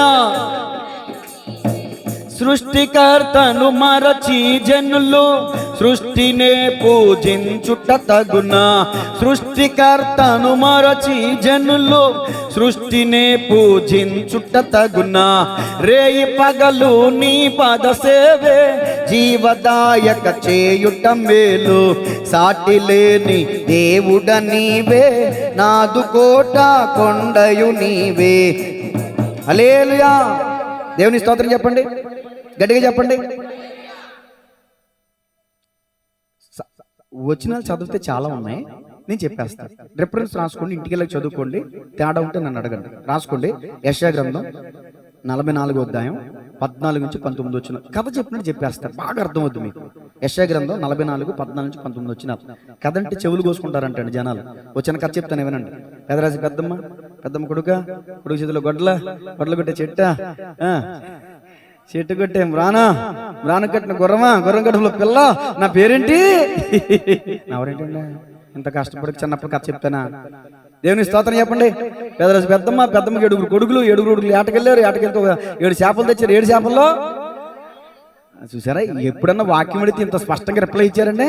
సృష్టికర్తను మరచి జనులు సృష్టినే పూజించుట తగునా. సృష్టికర్తను మరచి జనులు సృష్టినే పూజించుట తగునా. రేయి పగలు నీ పద సేవే జీవదాయక చేయుట మేలు. సాటి లేని దేవుడ నీవే, నాదు కోట కొండయు నీవే. హల్లెలూయా. దేవుని స్తోత్రం చెప్పండి, గట్టిగా చెప్పండి. వచనాలు చదివితే చాలా ఉన్నాయి, నేను చెప్పేస్తాను. రిఫరెన్స్ రాసుకోండి, ఇంటికి వెళ్ళి చదువుకోండి. తేడా ఉంటే నన్ను అడగండి. రాసుకోండి. యెషయా గ్రంథం 44వ అధ్యాయం 14 నుంచి 19 వచ్చిన కథ చెప్పినట్టు చెప్పేస్తారు, బాగా అర్థమవుతుంది మీకు. యెషయా గ్రంథం 44, 14 నుంచి 19 వచ్చిన కథ అంటే చెవులు కోసుకుంటారంటండి జనాలు. వచ్చిన కథ చెప్తాను ఏమనండి. పెదరాజు పెద్దమ్మ కొడుకు చేతిలో గొడ్డలు కొట్టే చెట్టు కొట్టే మ్రాను కట్టిన గుర్రం కడుపులో పిల్ల, నా పేరేంటి? ఎవరేంటండి ఇంత కష్టపడి చిన్నప్పుడు కథ చెప్తానా? దేవుని స్తోత్రం చెప్పండి. పెదరాజు పెద్దమ్మకి 7 కొడుకులు ఏటకెళ్ళారు. ఏటకెళ్తే 7 చేపలు తెచ్చారు. 7 చేపల్లో చూసారా, ఎప్పుడన్నా వాక్యం అడిగితే ఇంత స్పష్టంగా రిప్లై ఇచ్చారండి.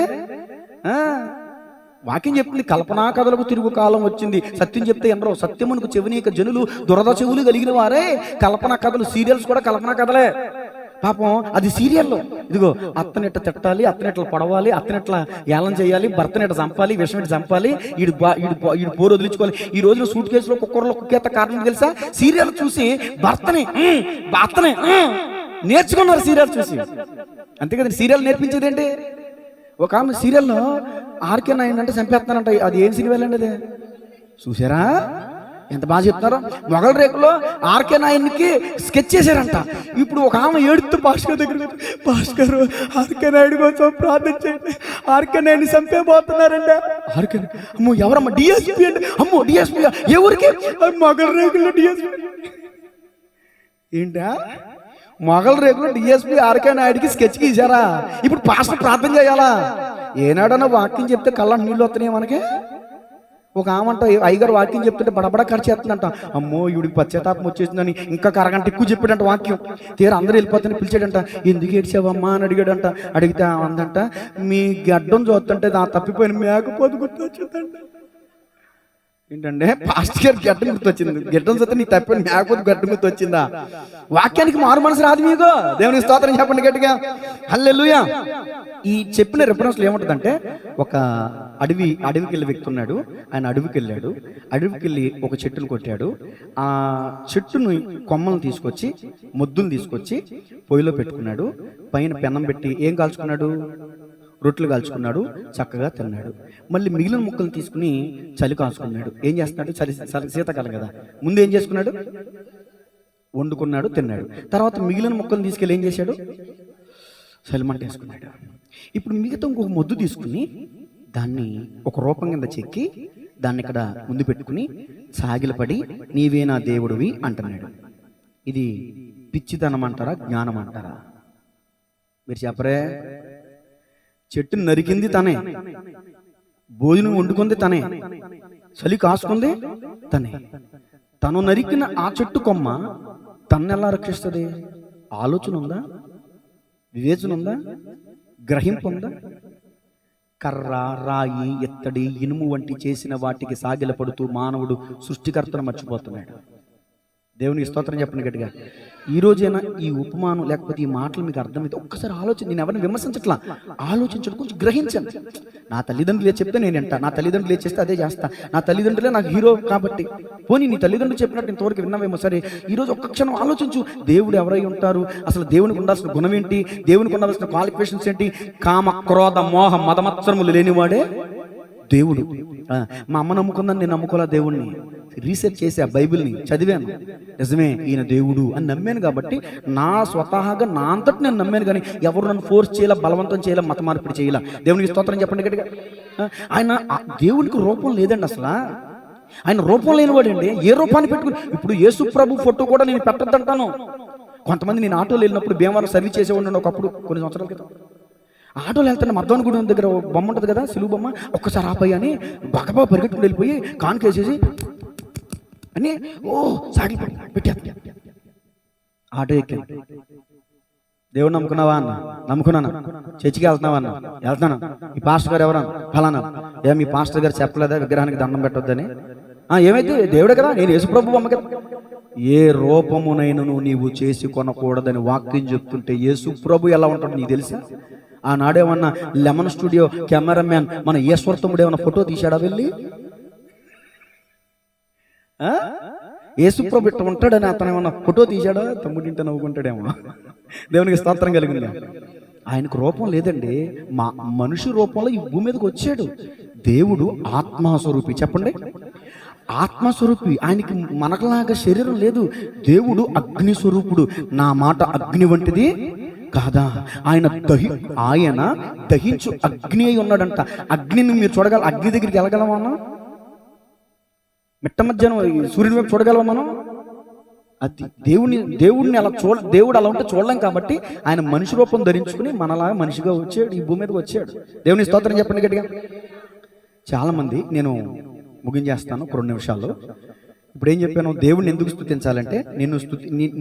వాక్యం చెప్తుంది, కల్పనా కథలకు తిరుగు కాలం వచ్చింది. సత్యం చెప్తే ఎందరో సత్యమునకు చెవినీక జనులు దురద చెవులు కలిగిన వారే. కల్పనా కథలు, సీరియల్స్ కూడా కల్పనా కథలే. పాపం అది సీరియల్లో. ఇదిగో అత్తనెట్ట తిట్టాలి, అత్తనెట్ల పొడవాలి, అత్తనెట్ల ఏలం చేయాలి, భర్తనెట్ట చంపాలి, విషం చంపాలి, ఈడు పోరు వదిలించుకోవాలి. ఈ రోజున సూట్ కేసులో కుక్కేత కారణం తెలుసా? సీరియల్ చూసి అత్తనే నేర్చుకున్నారు. సీరియల్ చూసి అంతే కదండి. సీరియల్ నేర్పించేది ఏంటి? ఒక ఆమె సీరియల్లో ఆర్కే నాయన్ అంటే చంపేస్తున్నారంట. అది ఏం సీరియల్ అండి అది? చూసారా ఎంత బాగా చెప్తున్నారో. మొగల రేకులో ఆర్కే నాయన్కి స్కెచ్ చేశారంట. ఇప్పుడు ఒక ఆమె ఏడుతూ భాస్కర్ దగ్గర, భాస్కర్ ఆర్కే నాయుడు కోసం ప్రార్థన చేయండి, ఆర్కే నాయుడిని చంపేపోతున్నారంట. ఆర్కే అమ్మో ఎవరమ్మా? డిఎస్పీ అండి. అమ్మో డిఎస్పీ ఏ ఊరికి? మొగల రేకుల్లో డిఎస్పీ ఏంటా? మొగల రేకులో డిఎస్పీ ఆర్కే నాయుడికి స్కెచ్ గీశారా? ఇప్పుడు పాస్టర్ ప్రార్థన చేయాలా? ఏనాడన్నా వాక్యం చెప్తే కళ్ళ నీళ్ళు వస్తున్నాయి మనకి. ఒక ఆమంట అయ్యగారు వాక్యం చెప్తుంటే బడబడ ఖర్చు చేస్తుందంట. అమ్మో ఈవిడికి పశ్చాత్తాపం వచ్చేసిందని ఇంకా అరగంట ఎక్కువ చెప్పాడంట వాక్యం. తీరా అందరూ వెళ్ళిపోతాను పిలిచాడంట. ఎందుకు ఏడ్చావమ్మా అని అడిగాడంట. అడిగితే అందంట, మీ గడ్డం చూస్తుంటే నా తప్పిపోయిన మేకపోతు గుర్తొచ్చిందంట. ఏంటంటే పాస్టర్ గారు గడ్డం గుర్తొచ్చింది. గడ్డం చూస్తే నీ తప్పిపోయిన మేకపోతు గడ్డం గుర్తొచ్చిందా? వాక్యానికి మారు మనసు రాదు మీకు. దేవునికి స్తోత్రం చెప్పండి గట్టిగా, హల్లెలూయా. ఈ చెప్పిన రిఫరెన్స్లో ఏముంటుందంటే, ఒక అడవికి వెళ్ళి వ్యక్తి ఉన్నాడు. ఆయన అడవికి వెళ్ళి ఒక చెట్టును కొట్టాడు. ఆ చెట్టును కొమ్మలను తీసుకొచ్చి మొద్దులు తీసుకొచ్చి పొయ్యిలో పెట్టుకున్నాడు. పైన పెన్నం పెట్టి ఏం కాల్చుకున్నాడు? రొట్టెలు కాల్చుకున్నాడు. చక్కగా తిన్నాడు. మళ్ళీ మిగిలిన ముక్కలు తీసుకుని చలి కాల్చుకున్నాడు. ఏం చేస్తున్నాడు? శీతాకాలం కదా, ముందు ఏం చేసుకున్నాడు? వండుకున్నాడు, తిన్నాడు. తర్వాత మిగిలిన ముక్కలు తీసుకెళ్ళి ఏం చేశాడు? చలిమంట వేసుకున్నాడు. ఇప్పుడు మిగతా ఇంకొక మొద్దు తీసుకుని దాన్ని ఒక రూపం కింద చెక్కి దాన్ని ఇక్కడ ముందు పెట్టుకుని సాగిలపడి నీవే నా దేవుడివి అంటున్నాడు. ఇది పిచ్చితనం అంటారా, జ్ఞానం అంటారా? మీరు చెప్పరే. చెట్టును నరికింది తనే, భోజనం వండుకుంది తనే, చలి కాసుకుంది తనే. తను నరికిన ఆ చెట్టు కొమ్మ తన్ను ఎలా రక్షిస్తుంది? ఆలోచన ఉందా? వివేచన ఉందా? గ్రహింపు ఉందా? కర్ర, రాయి, ఎత్తడి, ఇనుము వంటి చేసిన వాటికి సాగిల పడుతూ మానవుడు సృష్టికర్తను మర్చిపోతున్నాడు. దేవునికి స్తోత్రం చెప్పండి గట్టిగా. ఈ రోజైనా ఈ ఉపమానం లేకపోతే ఈ మాటలు మీకు అర్థమైతే ఒక్కసారి ఆలోచన. నేను ఎవరిని విమర్శించట్లా, ఆలోచించడం, కొంచెం గ్రహించండి. నా తల్లిదండ్రులు చెప్తే నేను వింటా, నా తల్లిదండ్రులు చేస్తే అదే చేస్తా. నా తల్లిదండ్రులే నాకు హీరో కాబట్టి. పోనీ నీ తల్లిదండ్రులు చెప్పినట్టు ఇంతవరకు విన్నావేమో, సరే ఈరోజు ఒక్క క్షణం ఆలోచించు. దేవుడు ఎవరై ఉంటారు? అసలు దేవునికి ఉండాల్సిన గుణం ఏంటి? దేవునికి ఉండాల్సిన క్వాలిఫికేషన్స్ ఏంటి? కామ, క్రోధ, మోహ, మదమత్సరములు లేనివాడే దేవుడు. మా అమ్మ నమ్ముకుందని నేను నమ్ముకోలే దేవుణ్ణి. రీసెర్చ్ చేసి ఆ బైబిల్ని చదివాను. నిజమే ఈయన దేవుడు అని నమ్మాను. కాబట్టి నా స్వతహాగా నా అంతటి నేను నమ్మాను. కానీ ఎవరు నన్ను ఫోర్స్ చేయాల, బలవంతం చేయాల, మత మార్పిడి చేయాల. దేవునికి స్తోత్రం చెప్పండి గట్టిగా. ఆయన దేవునికి రూపం లేదండి అసలు. ఆయన రూపం లేనివాడండి. ఏ రూపాన్ని పెట్టుకుని ఇప్పుడు యేసు ప్రభు ఫోటో కూడా నేను పెట్టద్దంటాను. కొంతమంది నేను ఆటోలో వెళ్ళినప్పుడు భీమవరం సర్వీస్ చేసేవాడిని ఒకప్పుడు, కొన్ని సంవత్సరాల క్రితం. ఆటోలో వెళ్తాను, మద్దవన గుడి దగ్గర బొమ్మ ఉంటుంది కదా, సిలువు బొమ్మ. ఒక్కసారి ఆపయ్య అని బగబా పరిగెట్టుకుని వెళ్ళిపోయి కానుకేసేసి అని సాగి పెట్టేస్తా. ఆటో ఎక్కాను. దేవుడు నమ్ముకున్నావా అన్న? నమ్ముకున్నాను. చర్చికి వెళ్తున్నావా అన్న? వెళ్తాను. ఈ పాస్టర్ గారు ఎవరన్నా? ఫలానా. మీ పాస్టర్ గారు చెప్పలేదా విగ్రహానికి దండం పెట్టొద్దని? ఏమైతే దేవుడే కదా, నేను యేసుప్రభు బొమ్మ కదా. ఏ రూపమునైనను నీవు చేసి కొనకూడదని వాక్యం చెప్తుంటే యేసుప్రభు ఎలా ఉంటాడు నీకు తెలుసా? ఆనాడేమన్నా లెమన్ స్టూడియో కెమెరామ్యాన్ మన ఈశ్వర్ తమ్ముడు ఏమన్నా ఫోటో తీశాడా వెళ్ళి? యేసుప్రభు ఇట్ట ఉంటాడని అతను ఏమన్నా ఫోటో తీశాడా? తమ్ముడింట నవ్వుకుంటాడేమో. దేవునికి స్తోత్రం కలిగింది. ఆయనకు రూపం లేదండి, మనుషు రూపంలో ఈ భూమి మీదకి వచ్చాడు. దేవుడు ఆత్మస్వరూపి. చెప్పండి, ఆత్మస్వరూపి. ఆయనకి మనకలాగా శరీరం లేదు. దేవుడు అగ్ని స్వరూపుడు. నా మాట అగ్ని వంటిది కాదా? ఆయన దహించు అగ్ని అయి ఉన్నాడంట. అగ్నిని మీరు చూడగల, అగ్ని దగ్గరికి వెళ్ళగలమా మనం? మిట్ట మధ్యాహ్నం సూర్యుని వైపు చూడగలమా మనం? అది దేవుడిని అలా దేవుడు అలా ఉంటే చూడలేం. కాబట్టి ఆయన మనిషి రూపం ధరించుకుని మనలాగా మనిషిగా వచ్చాడు, ఈ భూమి మీదకి వచ్చాడు. దేవుని స్తోత్రం చెప్పండి గట్టిగా. చాలా మంది, నేను ముగించేస్తాను 2 నిమిషాల్లో. ఇప్పుడు ఏం చెప్పాను? దేవుడిని ఎందుకు స్తుతించాలంటే,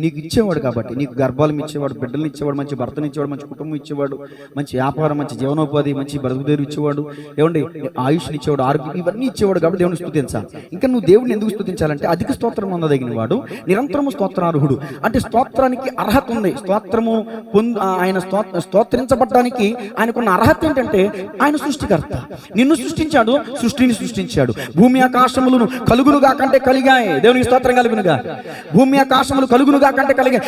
నీకు ఇచ్చేవాడు కాబట్టి, నీకు గర్భాలను ఇచ్చేవాడు, బిడ్డలను ఇచ్చేవాడు, మంచి భర్తను ఇచ్చేవాడు, మంచి కుటుంబం ఇచ్చేవాడు, మంచి వ్యాపారం, మంచి జీవనోపాధి, మంచి బ్రతుకుదేరు ఇచ్చేవాడు, ఏమండి ఆయుష్ని ఇచ్చేవాడు, ఆరోగ్యం, ఇవన్నీ ఇచ్చేవాడు. కాబట్టి దేవుని స్తుతించాలి. ఇంకా నువ్వు దేవుడిని ఎందుకు స్తుతించాలంటే, అధిక స్తోత్రం పొందదగిన వాడు, నిరంతరము స్తోత్రార్హుడు. అంటే స్తోత్రానికి అర్హత ఉంది. స్తోత్రము ఆయన స్తోత్రించబడడానికి ఆయనకున్న అర్హత ఏంటంటే, ఆయన సృష్టికర్త. నిన్ను సృష్టించాడు, సృష్టిని సృష్టించాడు. భూమి ఆకాశములను కలుగునుగా కంటే కలిగాయి. దేవునికి స్తోత్రం కలుగునుగా. భూమి ఆకాశములు కలుగునుగా కంటే కలిగే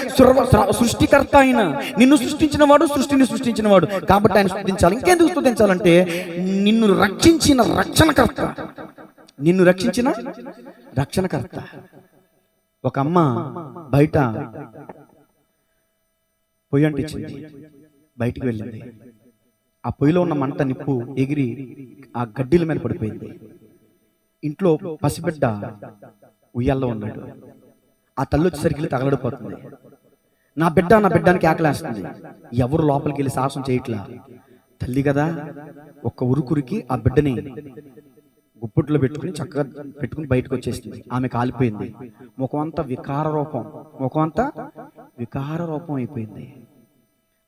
సృష్టికర్త ఆయన. నిన్ను సృష్టించిన వాడు, సృష్టిని సృష్టించిన వాడు. కాబట్టి ఆయన స్తుతించాలి. ఇంకెందుకు స్తుతించాలంటే, నిన్ను రక్షించిన రక్షణకర్త. నిన్ను రక్షించిన రక్షణకర్త. ఒక అమ్మ బయట పొయ్యి అంటించింది, బయటికి వెళ్ళింది. ఆ పొయ్యిలో ఉన్న మంట నిప్పు ఎగిరి ఆ గడ్డీల మీద పడిపోయింది. ఇంట్లో పసిబిడ్డ ఉయ్యాల్లో ఉన్నాడు. ఆ తల్లి వచ్చేసరికి తగలడిపోతుంది. నా బిడ్డానికి ఆకలేస్తుంది. ఎవరు లోపలికి వెళ్ళి సాహసం చేయట్లా. తల్లి కదా, ఒక్క ఉరుకురికి ఆ బిడ్డని గుప్పట్లో పెట్టుకుని చక్కగా పెట్టుకుని బయటకు వచ్చేసింది. ఆమె కాలిపోయింది. ముఖం అంతా వికార రూపం అయిపోయింది.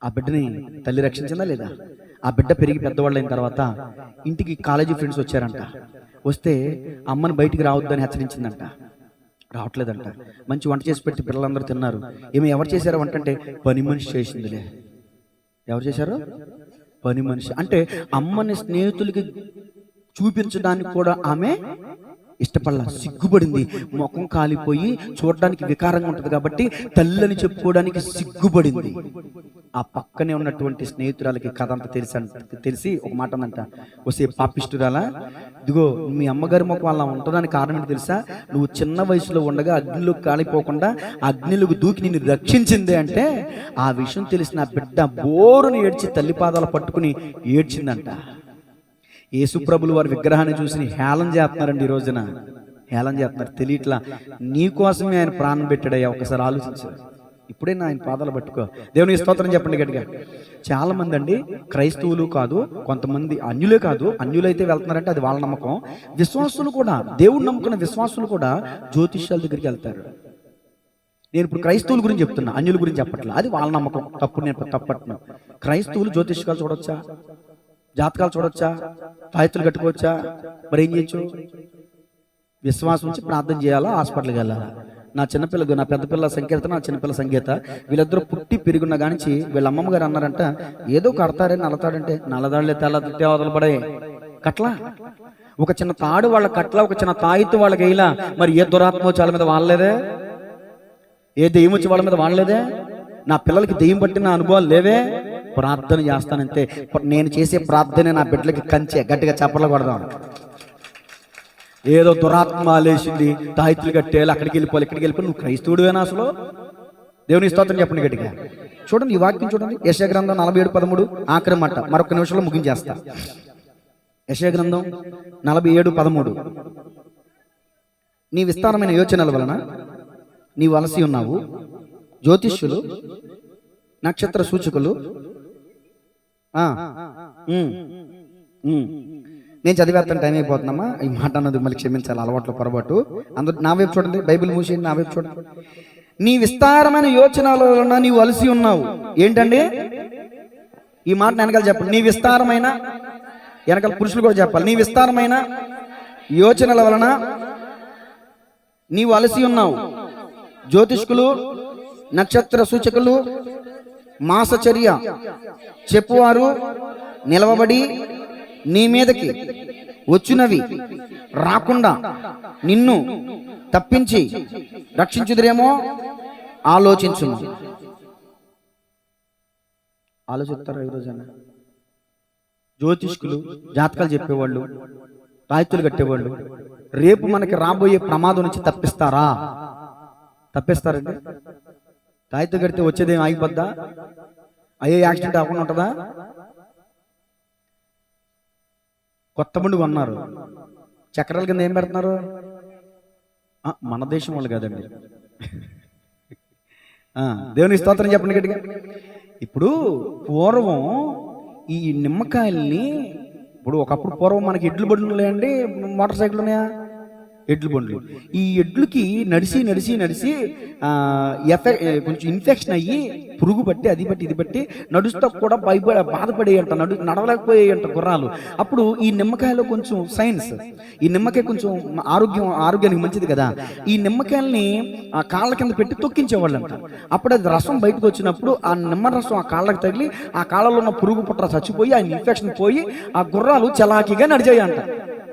ఆ బిడ్డని తల్లి రక్షించిందా లేదా? ఆ బిడ్డ పెరిగి పెద్దవాళ్ళు అయిన తర్వాత ఇంటికి కాలేజీ ఫ్రెండ్స్ వచ్చారంట. వస్తే అమ్మని బయటికి రావద్దని హెచ్చరించిందంట. రావట్లేదంట. మంచి వంట చేసి పెట్టి పిల్లలందరూ తిన్నారు. ఎవరు చేశారో వంట అంటే, పని మనిషి చేసిందిలే. ఎవరు చేశారు? పని మనిషి. అంటే అమ్మని స్నేహితులకి చూపించడానికి కూడా ఆమె ఇష్టపడలా, సిగ్గుపడింది. ముఖం కాలిపోయి చూడడానికి వికారంగా ఉంటుంది కాబట్టి తల్లని చెప్పుకోవడానికి సిగ్గుపడింది. ఆ పక్కనే ఉన్నటువంటి స్నేహితురాలకి కథ అంతా తెలిసి ఒక మాట అందంట, వసే పాపిష్టురాలా, ఇదిగో మీ అమ్మగారి ముఖం అలా ఉంటుందని కారణం ఏంటి తెలుసా? నువ్వు చిన్న వయసులో ఉండగా అగ్నిలోకి కాలిపోకుండా అగ్నిలోకి దూకి నిన్ను రక్షించింది అంటే, ఆ విషయం తెలిసిన ఆ బిడ్డ బోరుని ఏడ్చి తల్లి పాదాలు పట్టుకుని ఏడ్చిందంట. యేసుప్రభులు వారి విగ్రహాన్ని చూసి హేళన చేస్తున్నారండి. ఈ రోజున హేళన చేస్తున్నారు. తెలియట్లా, నీకోసమే ఆయన ప్రాణం పెట్టాడయ్యా. ఒకసారి ఆలోచించు. ఇప్పుడే ఆయన పాదాలు పట్టుకో. దేవుని స్తోత్రం చెప్పండి గట్టిగా. చాలా మంది అండి క్రైస్తవులు కాదు, కొంతమంది అన్యులే కాదు, అన్యులైతే వెళ్తున్నారంటే అది వాళ్ళ నమ్మకం. విశ్వాసులు కూడా, దేవుడు నమ్ముకున్న విశ్వాసులు కూడా జ్యోతిష్యాల దగ్గరికి వెళ్తారు. నేను ఇప్పుడు క్రైస్తవుల గురించి చెప్తున్నా, అన్యుల గురించి చెప్పట్లా. అది వాళ్ళ నమ్మకం. నేను తప్పట్ను. క్రైస్తవులు జ్యోతిష్యాలు చూడొచ్చా? జాతకాలు చూడొచ్చా? తాయెత్తులు కట్టుకోవచ్చా? మరి ఏం చేయొచ్చు? విశ్వాసం నుంచి ప్రార్థన చేయాలా? హాస్పిటల్కి వెళ్ళాలా? నా పెద్ద పిల్ల సంకేత, నా చిన్నపిల్ల సంగీత, వీళ్ళిద్దరూ పుట్టి పెరుగున్న కానించి వీళ్ళ అమ్మమ్మ గారు అన్నారంట, ఏదో కడతారే నల్లతాడంటే, నల్లదాడులే తెల్ల పడే కట్లా. ఒక చిన్న తాడు వాళ్ళ కట్ల, ఒక చిన్న తాయిత్తు వాళ్ళకి వేయలా. మరి ఏ దురాత్మ వచ్చి వాళ్ళ మీద వాడలేదే? ఏ దెయ్యం వచ్చి వాళ్ళ మీద వాడలేదే? నా పిల్లలకి దెయ్యం పట్టిన అనుభవాలు లేవే? ప్రార్థన చేస్తానంతే. నేను చేసే ప్రార్థన నా బిడ్డలకి కంచే. గట్టిగా చప్పట్లు కొడదాం. ఏదో దురాత్మ లేచింది, తాయితులు కట్టేయాలి, అక్కడికి వెళ్ళిపోవాలి, ఇక్కడికి వెళ్ళిపోయి. నువ్వు క్రైస్తవుడివేనా అసలు? దేవుని స్తోత్రం చెప్పండి గట్టిగా. చూడండి ఈ వాక్యం చూడండి. యెషయా గ్రంథం 47:13 ఆఖరి మాట. మరొక నిమిషంలో ముగించేస్తా. యెషయా గ్రంథం 47:13. నీ విస్తారమైన యోచనల వలన నీవు అలసి ఉన్నావు. జ్యోతిష్యులు, నక్షత్ర సూచకులు, నేను చదివేస్తాను, టైం అయిపోతుందమ్మా. ఈ మాట అన్నది మళ్ళీ క్షమించాలి, అలవాట్లో పొరపాటు. అందరూ నా వైపు చూడండి, బైబిల్ మూసి నా వైపు చూడండి. నీ విస్తారమైన యోచనల వలన నీవు అలసి ఉన్నావు. ఏంటండి ఈ మాట? వెనకాల చెప్పండి. నీ విస్తారమైన, వెనకాల పురుషులు కూడా చెప్పాలి. నీ విస్తారమైన యోచనల వలన నీవు అలసి ఉన్నావు. జ్యోతిష్కులు, నక్షత్ర సూచకులు, మాసచర్య చెప్పువారు నిలవబడి నీ మీదకి వచ్చినవి రాకుండా నిన్ను తప్పించి రక్షించుదురేమో ఆలోచించుము. ఆలోచిస్తారా ఈరోజైనా? జ్యోతిష్కులు, జాతకాలు చెప్పేవాళ్ళు, తాయెత్తులు కట్టేవాళ్ళు రేపు మనకి రాబోయే ప్రమాదం నుంచి తప్పిస్తారా? తప్పిస్తారండి? తాయెత్తు కడితే వచ్చేదేం ఆగిపోద్దా? అయ్యే యాక్సిడెంట్ అవ్వకుండా ఉంటుందా? కొత్త బండి కొన్నారు, చక్రాల కింద ఏం పెడుతున్నారు? మన దేశం వాళ్ళు కదండి. దేవుని స్తోత్రం చెప్పండి గట్టిగా. ఇప్పుడు పూర్వం ఈ నిమ్మకాయల్ని, ఇప్పుడు ఒకప్పుడు పూర్వం మనకి ఎడ్లు బండ్లు ఉన్నాయండి, మోటార్ సైకిల్ ఉన్నాయా? ఎడ్లు బండ్లు. ఈ ఎడ్లకి నడిచి నడిచి నడిచి కొంచెం ఇన్ఫెక్షన్ అయ్యి పురుగు పట్టి అది పట్టి ఇది పట్టి నడుస్తూ కూడా బాధపడేయంట, నడవలేకపోయేయంట గుర్రాలు. అప్పుడు ఈ నిమ్మకాయలో కొంచెం సైన్స్, ఈ నిమ్మకాయ కొంచెం ఆరోగ్యానికి మంచిది కదా, ఈ నిమ్మకాయల్ని ఆ కాళ్ళ కింద పెట్టి తొక్కించేవాళ్ళంట. అప్పుడు అది రసం బయటకు వచ్చినప్పుడు ఆ నిమ్మ రసం ఆ కాళ్ళకి తగిలి ఆ కాళ్ళలో ఉన్న పురుగు పుట్ర చచ్చిపోయి ఆ ఇన్ఫెక్షన్ పోయి ఆ గుర్రాలు చలాకీగా నడిచాయంట.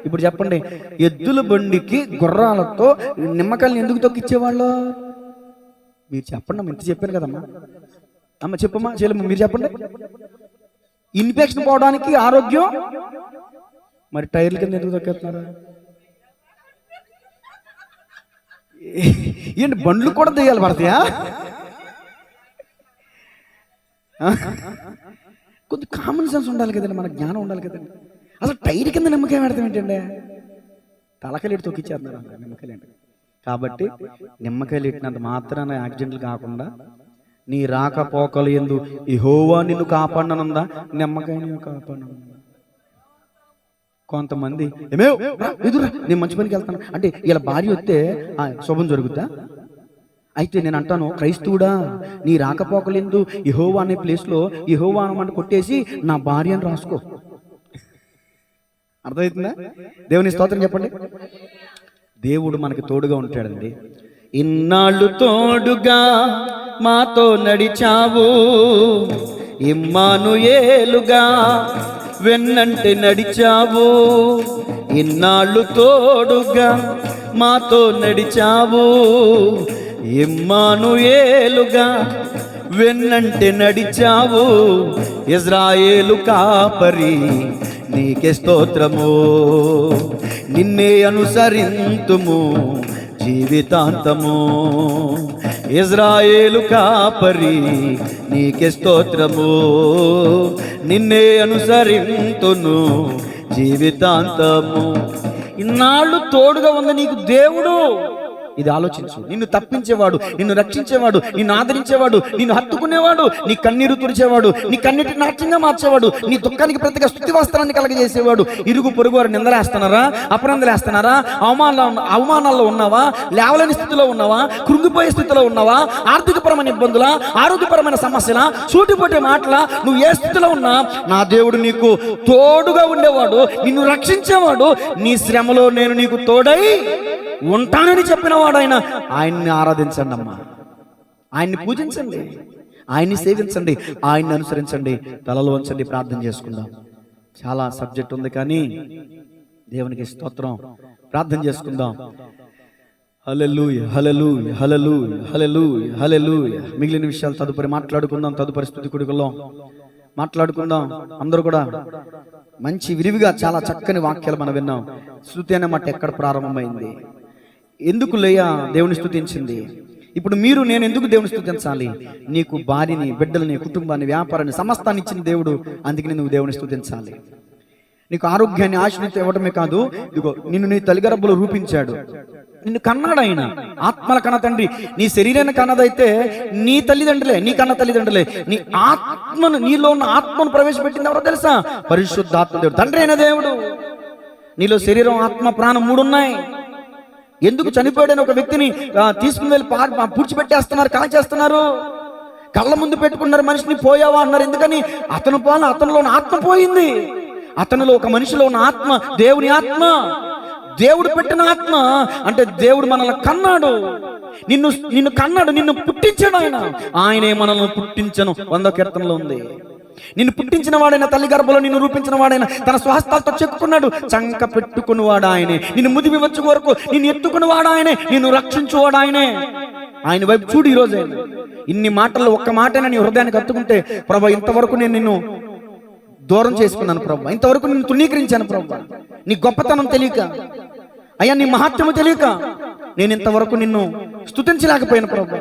ఇప్పుడు చెప్పండి, ఎద్దుల బండికి గుర్రాలతో నిమ్మకాయలు ఎందుకు తొక్కిచ్చేవాళ్ళు? మీరు చెప్పండి. ఇంత చెప్పాను కదమ్మా. అమ్మ చెప్పమ్మా, చెల్లెమ్మ మీరు చెప్పండి. ఇన్ఫెక్షన్ పోవడానికి, ఆరోగ్యం. మరి టైర్ల కింద ఎందుకు తొక్కేస్తున్నారు? ఏంటి బండ్లు కూడా దెయ్యాలు పడతాయా? కొద్ది కామన్ సెన్స్ ఉండాలి కదండి, మనకు జ్ఞానం ఉండాలి కదండి. అసలు టైర్ కింద నిమ్మకాయ పెడతాం ఏంటండి? తలకాయలు ఎట్టి తొక్కిచ్చేస్తున్నారు నిమ్మకాయలు ఏంటి. కాబట్టి నిమ్మకాయలు ఎట్టినంత మాత్రాన యాక్సిడెంట్లు కాకుండా నీ రాకపోకలు ఎందు యెహోవా నిన్ను కాపాడనుందా? నిమ్మకాయ నిన్ను కాపాడనుందా? కొంతమంది ఎదురా నేను మంచి పనికి వెళ్తాను అంటే ఇలా భార్య వస్తే శుభం జరుగుద్దా? అయితే నేను అంటాను, క్రైస్తవుడా, నీ రాకపోకలు ఎందు యెహోవా అనే ప్లేస్లో యెహోవా అని కొట్టేసి నా భార్య అని రాసుకో. అర్థమవుతుందా? దేవుని స్తోత్రం చెప్పండి. దేవుడు మనకి తోడుగా ఉంటాడండి. ఇన్నాళ్ళు తోడుగా మాతో నడిచావు, ఇమ్మానుయేలుగా వెన్నంటే నడిచావు. ఇన్నాళ్ళు తోడుగా మాతో నడిచావు, ఇమ్మానుయేలుగా వెన్నంటే నడిచావు. ఇజ్రాయేలు కాపరి నీకే స్తోత్రము, నిన్నే అనుసరింతుము జీవితాంతము. ఇజ్రాయేలు కాపరి నీకే స్తోత్రము, నిన్నే అనుసరింతును జీవితాంతము. ఇన్నాళ్ళు తోడుగా ఉంది నీకు దేవుడు. ఇది ఆలోచించు. నిన్ను తప్పించేవాడు, నిన్ను రక్షించేవాడు, నిన్ను ఆదరించేవాడు, నిన్ను హత్తుకునేవాడు, నీ కన్నీరు తుడిచేవాడు, నీ కన్నీటి నాట్యంగా మార్చేవాడు, నీ దుఃఖానికి ప్రతిగా స్తుతి వస్త్రాన్ని కలగజేసేవాడు. ఇరుగు పొరుగు వారు నిందలేస్తున్నారా, అపనందలేస్తున్నారా, అవమానాల్లో ఉన్నావా, లేవలేని స్థితిలో ఉన్నావా, కృంగిపోయే స్థితిలో ఉన్నావా, ఆర్థికపరమైన ఇబ్బందులా, ఆరోగ్యపరమైన సమస్యలా, సూటిపోటే మాటలా, నువ్వు ఏ స్థితిలో ఉన్నా నా దేవుడు నీకు తోడుగా ఉండేవాడు, నిన్ను రక్షించేవాడు. నీ శ్రమలో నేను నీకు తోడై ఉంటానని చెప్పిన వాడు ఆయన. ఆయన్ని ఆరాధించండి అమ్మా, ఆయన్ని పూజించండి, ఆయన్ని సేవించండి, ఆయన్ని అనుసరించండి. తలలో వంచండి, ప్రార్థన చేసుకుందాం. చాలా సబ్జెక్ట్ ఉంది కానీ దేవునికి స్తోత్రం. ప్రార్థన చేసుకుందాం. హల్లెలూయా, హల్లెలూయా, హల్లెలూయా, హల్లెలూయా, హల్లెలూయా. మిగిలిన విషయాలు తదుపరి మాట్లాడుకుందాం. తదుపరి స్తుతి కూడికలో మాట్లాడుకుందాం. అందరూ కూడా మంచి విరివిగా చాలా చక్కని వాక్యాలు మనం విన్నాం. స్తుతి అనే మాట ఎక్కడ ప్రారంభమైంది? ఎందుకు లేయా దేవుని స్తుతించింది? ఇప్పుడు మీరు నేను ఎందుకు దేవుని స్తుతించాలి? నీకు భార్యని, బిడ్డలని, కుటుంబాన్ని, వ్యాపారాన్ని, సమస్తాన్ని ఇచ్చిన దేవుడు. అందుకని నువ్వు దేవుని స్తుతించాలి. నీకు ఆరోగ్యాన్ని, ఆశీర్వాదం ఇవ్వడమే కాదు, ఇదిగో నిన్ను నీ తల్లిగర్భంలో రూపించాడు, నిన్ను కన్నాడు ఆయన. ఆత్మల కన్న తండ్రి. నీ శరీరాన్ని కన్నదైతే నీ తల్లిదండ్రులే, నీ కన్న తల్లిదండ్రులే. నీ ఆత్మను, నీలో ఉన్న ఆత్మను ప్రవేశపెట్టింది ఎవరో తెలుసా? పరిశుద్ధాత్మ దేవుడు, తండ్రి అయిన దేవుడు. నీలో శరీరం, ఆత్మ, ప్రాణం 3 ఉన్నాయి. ఎందుకు చనిపోయాడని ఒక వ్యక్తిని తీసుకుని వెళ్ళి పూడ్చిపెట్టేస్తున్నారు, కాల్చేస్తున్నారు, కళ్ళ ముందు పెట్టుకున్నారు. మనిషిని పోయావా అన్నారు. ఎందుకని? అతను పోల, అతనిలో ఉన్న ఆత్మ పోయింది. అతనిలో, ఒక మనిషిలో ఉన్న ఆత్మ దేవుని ఆత్మ, దేవుడు పెట్టిన ఆత్మ. అంటే దేవుడు మనల్ని కన్నాడు, నిన్ను కన్నాడు, నిన్ను పుట్టించాడు ఆయన. ఆయనే మనల్ని పుట్టించను. 100వ కీర్తనలో ఉంది. నిన్ను పుట్టించిన వాడైన తల్లి గర్భంలో నిన్ను రూపించిన వాడైన తన స్వహస్తాలతో చెక్కున్నాడు. చంక పెట్టుకుని వాడు ఆయనే, నిన్ను ముదిమి వచ్చే వరకు నిన్ను ఎత్తుకుని వాడు ఆయనే, నిన్ను రక్షించువాడు ఆయనే. ఆయన వైపు చూడు. ఈ రోజు ఇన్ని మాటల్లో ఒక్క మాటైనా నీ హృదయానికి హత్తుకుంటే, ప్రభా ఇంతవరకు నేను నిన్ను దూరం చేసుకున్నాను ప్రభా, ఇంతవరకు నిన్ను తృణీకరించాను ప్రభా, నీ గొప్పతనం తెలియక, అయ్యా నీ మహాత్మ్యము తెలియక నేను ఇంతవరకు నిన్ను స్తుతించలేకపోయాను ప్రభా.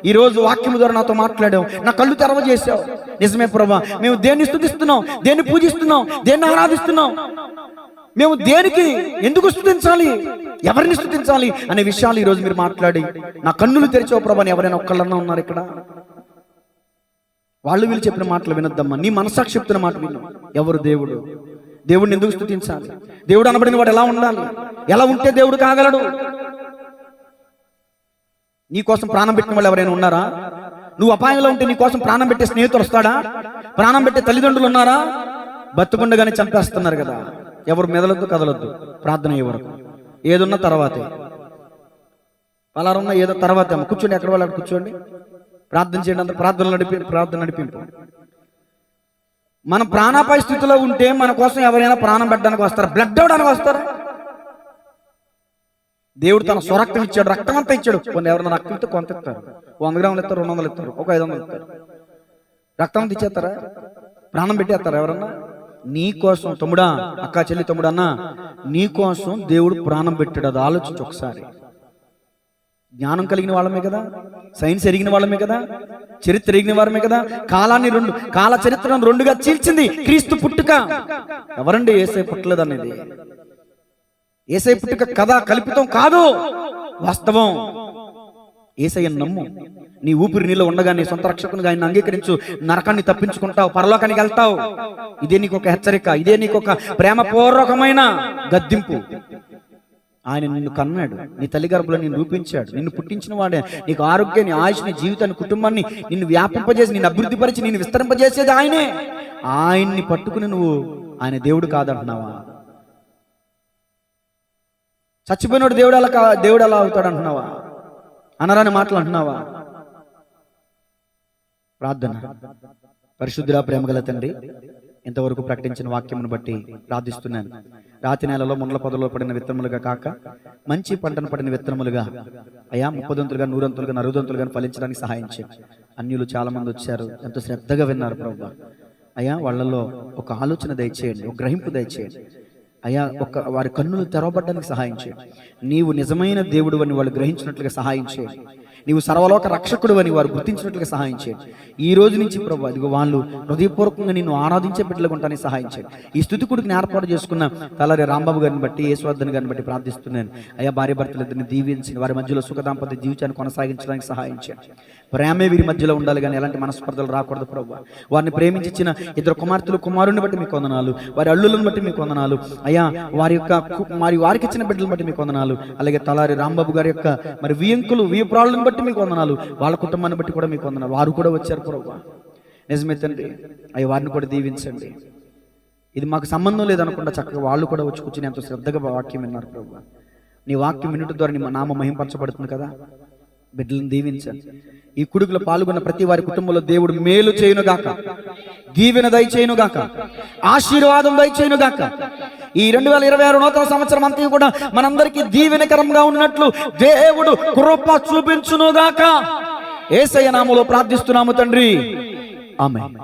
ఈ రోజు వాక్యము ద్వారా నాతో మాట్లాడావు, నా కళ్ళు తెరవజేసావు. నిజమే ప్రభా, మేము దేన్ని స్తుతిస్తున్నాం, దేన్ని పూజిస్తున్నాం, దేన్ని ఆరాధిస్తున్నాం, మేము దేనికి ఎందుకు స్తుతించాలి, ఎవరిని స్తుతించాలి అనే విషయాలు ఈరోజు మీరు మాట్లాడి నా కన్నులు తెరిచావు ప్రభా. ఎవరైనా ఒక్కళ్ళన్నా ఉన్నారు ఇక్కడ? వాళ్ళు వీళ్ళు చెప్పిన మాటలు వినొద్దమ్మా, నీ మనసాక్షి చెప్తున్న మాట విను. ఎవరు దేవుడు? దేవుడిని ఎందుకు స్తుతించాలి? దేవుడు అనబడిన వాడు ఎలా ఉండాలి? ఎలా ఉంటే దేవుడు కాగలడు? నీ కోసం ప్రాణం పెట్టిన వాళ్ళు ఎవరైనా ఉన్నారా? నువ్వు అపాయంలో ఉంటే నీ కోసం ప్రాణం పెట్టే స్నేహితులు వస్తాడా? ప్రాణం పెట్టే తల్లిదండ్రులు ఉన్నారా? బతుకుండగానే చంపేస్తున్నారు కదా. ఎవరు మెదలొద్దు, కదలొద్దు, ప్రార్థన అయ్యే వరకు. ఏదున్నా తర్వాతే, పలారున్నా ఏదో తర్వాతే. కూర్చోండి, ఎక్కడ వాళ్ళు కూర్చోండి, ప్రార్థన చేయండి. అందరూ ప్రార్థన నడిపింపు. మనం ప్రాణాపాయ స్థితిలో ఉంటే మన కోసం ఎవరైనా ప్రాణం పెట్టడానికి వస్తారా? బ్లడ్ ఇవ్వడానికి వస్తారా? దేవుడు తన స్వరక్తం ఇచ్చాడు, రక్తం అంతా ఇచ్చాడు. కొన్ని ఎవరైనా రక్తం ఇస్తే కొంత ఇస్తారు, 100 గ్రాములు ఇస్తారు, 200 ఇస్తారు, ఒక 500 ఇస్తారు. రక్తం అంతా ఇచ్చేస్తారా? ప్రాణం పెట్టేస్తారా ఎవరన్నా? నీ కోసం తమ్ముడా, అక్క, చెల్లి, తమ్ముడు అన్న, నీ కోసం దేవుడు ప్రాణం పెట్టాడు. అది ఆలోచించు ఒకసారి. జ్ఞానం కలిగిన వాళ్ళమే కదా, సైన్స్ ఎరిగిన వాళ్ళమే కదా, చరిత్ర ఎరిగిన వారమే కదా. కాల చరిత్రను రెండుగా చీల్చింది క్రీస్తు పుట్టుక. ఎవరండి? యేసయ్య పుట్టలేదు అనేది. యేసయ్య పుట్టుక కథ, కల్పితం కాదు, వాస్తవం. యేసయ్యను నమ్ము. నీ ఊపిరి నీలో ఉండగా నీ సొంత రక్షకునిగా ఆయన అంగీకరించు. నరకాన్ని తప్పించుకుంటావు, పరలోకానికి వెళ్తావు. ఇదే నీకు ఒక హెచ్చరిక, ఇదే నీకు ఒక ప్రేమపూర్వకమైన గద్దింపు. ఆయన నిన్ను కన్నాడు, నీ తల్లి గర్భంలో నిన్ను రూపించాడు, నిన్ను పుట్టించిన వాడే. నీకు ఆరోగ్యాన్ని, ఆయుష్ని, జీవితాన్ని, కుటుంబాన్ని నిన్ను వ్యాపింపజేసి, నిన్ను అభివృద్ధి పరిచి, నిన్ను విస్తరింపజేసేది ఆయనే. ఆయన్ని పట్టుకుని నువ్వు ఆయన దేవుడు కాదంటున్నావా? చచ్చిపోయినోడు దేవుడు ఎలా అవుతాడు అంటున్నావా? అనరాని మాటలు అంటున్నావా? ప్రార్థన. పరిశుద్ధుడా, ప్రేమగల తండ్రి, ఇంతవరకు ప్రకటించిన వాక్యమును బట్టి ప్రార్థిస్తున్నాను. రాతి నేలలో ముండ్ల పొదలో పడిన విత్తనములుగా కాక మంచి పంటను పడిన విత్తనములుగా అయా 30 100 60 ఫలించడానికి సహాయం చేయండి. అన్యులు చాలా మంది వచ్చారు, ఎంతో శ్రద్ధగా విన్నారు ప్రభువా. అయా వాళ్ళలో ఒక ఆలోచన దయచేయండి, ఒక గ్రహింపు దయచేయండి అయా. వారి కన్నులు తెరవబడ్డానికి సహాయం చేయండి. నీవు నిజమైన దేవుడు అని వాళ్ళు గ్రహించినట్లుగా సహాయం చేయండి. నీవు సర్వలోక రక్షకుడు అని వారు గుర్తించినట్లుగా సహాయం చేయండి. ఈ రోజు నుంచి ప్రభు అదిగో వాళ్ళు హృదయపూర్వకంగా నిన్ను ఆరాధించే బిడ్డలుగా ఉంటానికి సహాయం చేయండి. ఈ స్తుతికుడిని ఏర్పాటు చేసుకున్న తలారి రాంబాబు గారిని బట్టి, యేసువర్ధన్ గారిని బట్టి ప్రార్థిస్తున్నాను అయ్యా. భార్య భర్తలిద్దరిని దీవించి వారి మధ్యలో సుఖ దాంపత్య జీవితాన్ని కొనసాగించడానికి సహాయం చేయండి. ప్రేమే వీరి మధ్యలో ఉండాలి కానీ ఎలాంటి మనస్పర్ధలు రాకూడదు ప్రభు. వారిని ప్రేమించిన 2 కుమార్తెలు కుమారుని బట్టి మీకు వందనాలు, వారి అల్లులను బట్టి మీకు వందనాలు అయ్యా. వారికి ఇచ్చిన బిడ్డలను బట్టి మీకు వందనాలు. అలాగే తలారి రాంబాబు గారి యొక్క మరి వియపురాళ్ళను బట్టి మీకు వందనాలు. వాళ్ళ కుటుంబాన్ని బట్టి కూడా మీకు వందనాలు. వారు కూడా వచ్చారు ప్రభు. నిజమే తండ్రి అయ్యా, వారిని కూడా దీవించండి. ఇది మాకు సంబంధం లేదనుకుంటా చక్కగా వాళ్ళు కూడా వచ్చి కూర్చుని ఎంతో శ్రద్ధగా వాక్యం విన్నారు ప్రభు. నీ వాక్యం వినుట ద్వారా నీ నామ మహింపరచబడుతుంది కదా. బిడ్డలను దీవించండి. ఈ కుడుకులో పాల్గొన్న ప్రతి వారి కుటుంబంలో దేవుడు మేలు చేయునుగాక, దీవెన దయచేయునుగాక, ఆశీర్వాదం దయచేయునుగాక. ఈ 2026 నూతన సంవత్సరం అంతా కూడా మనందరికీ దీవెనకరంగా ఉన్నట్లు దేవుడు కృప చూపించునుగాక. యేసయ్య నామములో ప్రార్థిస్తున్నాము తండ్రి, ఆమేన్.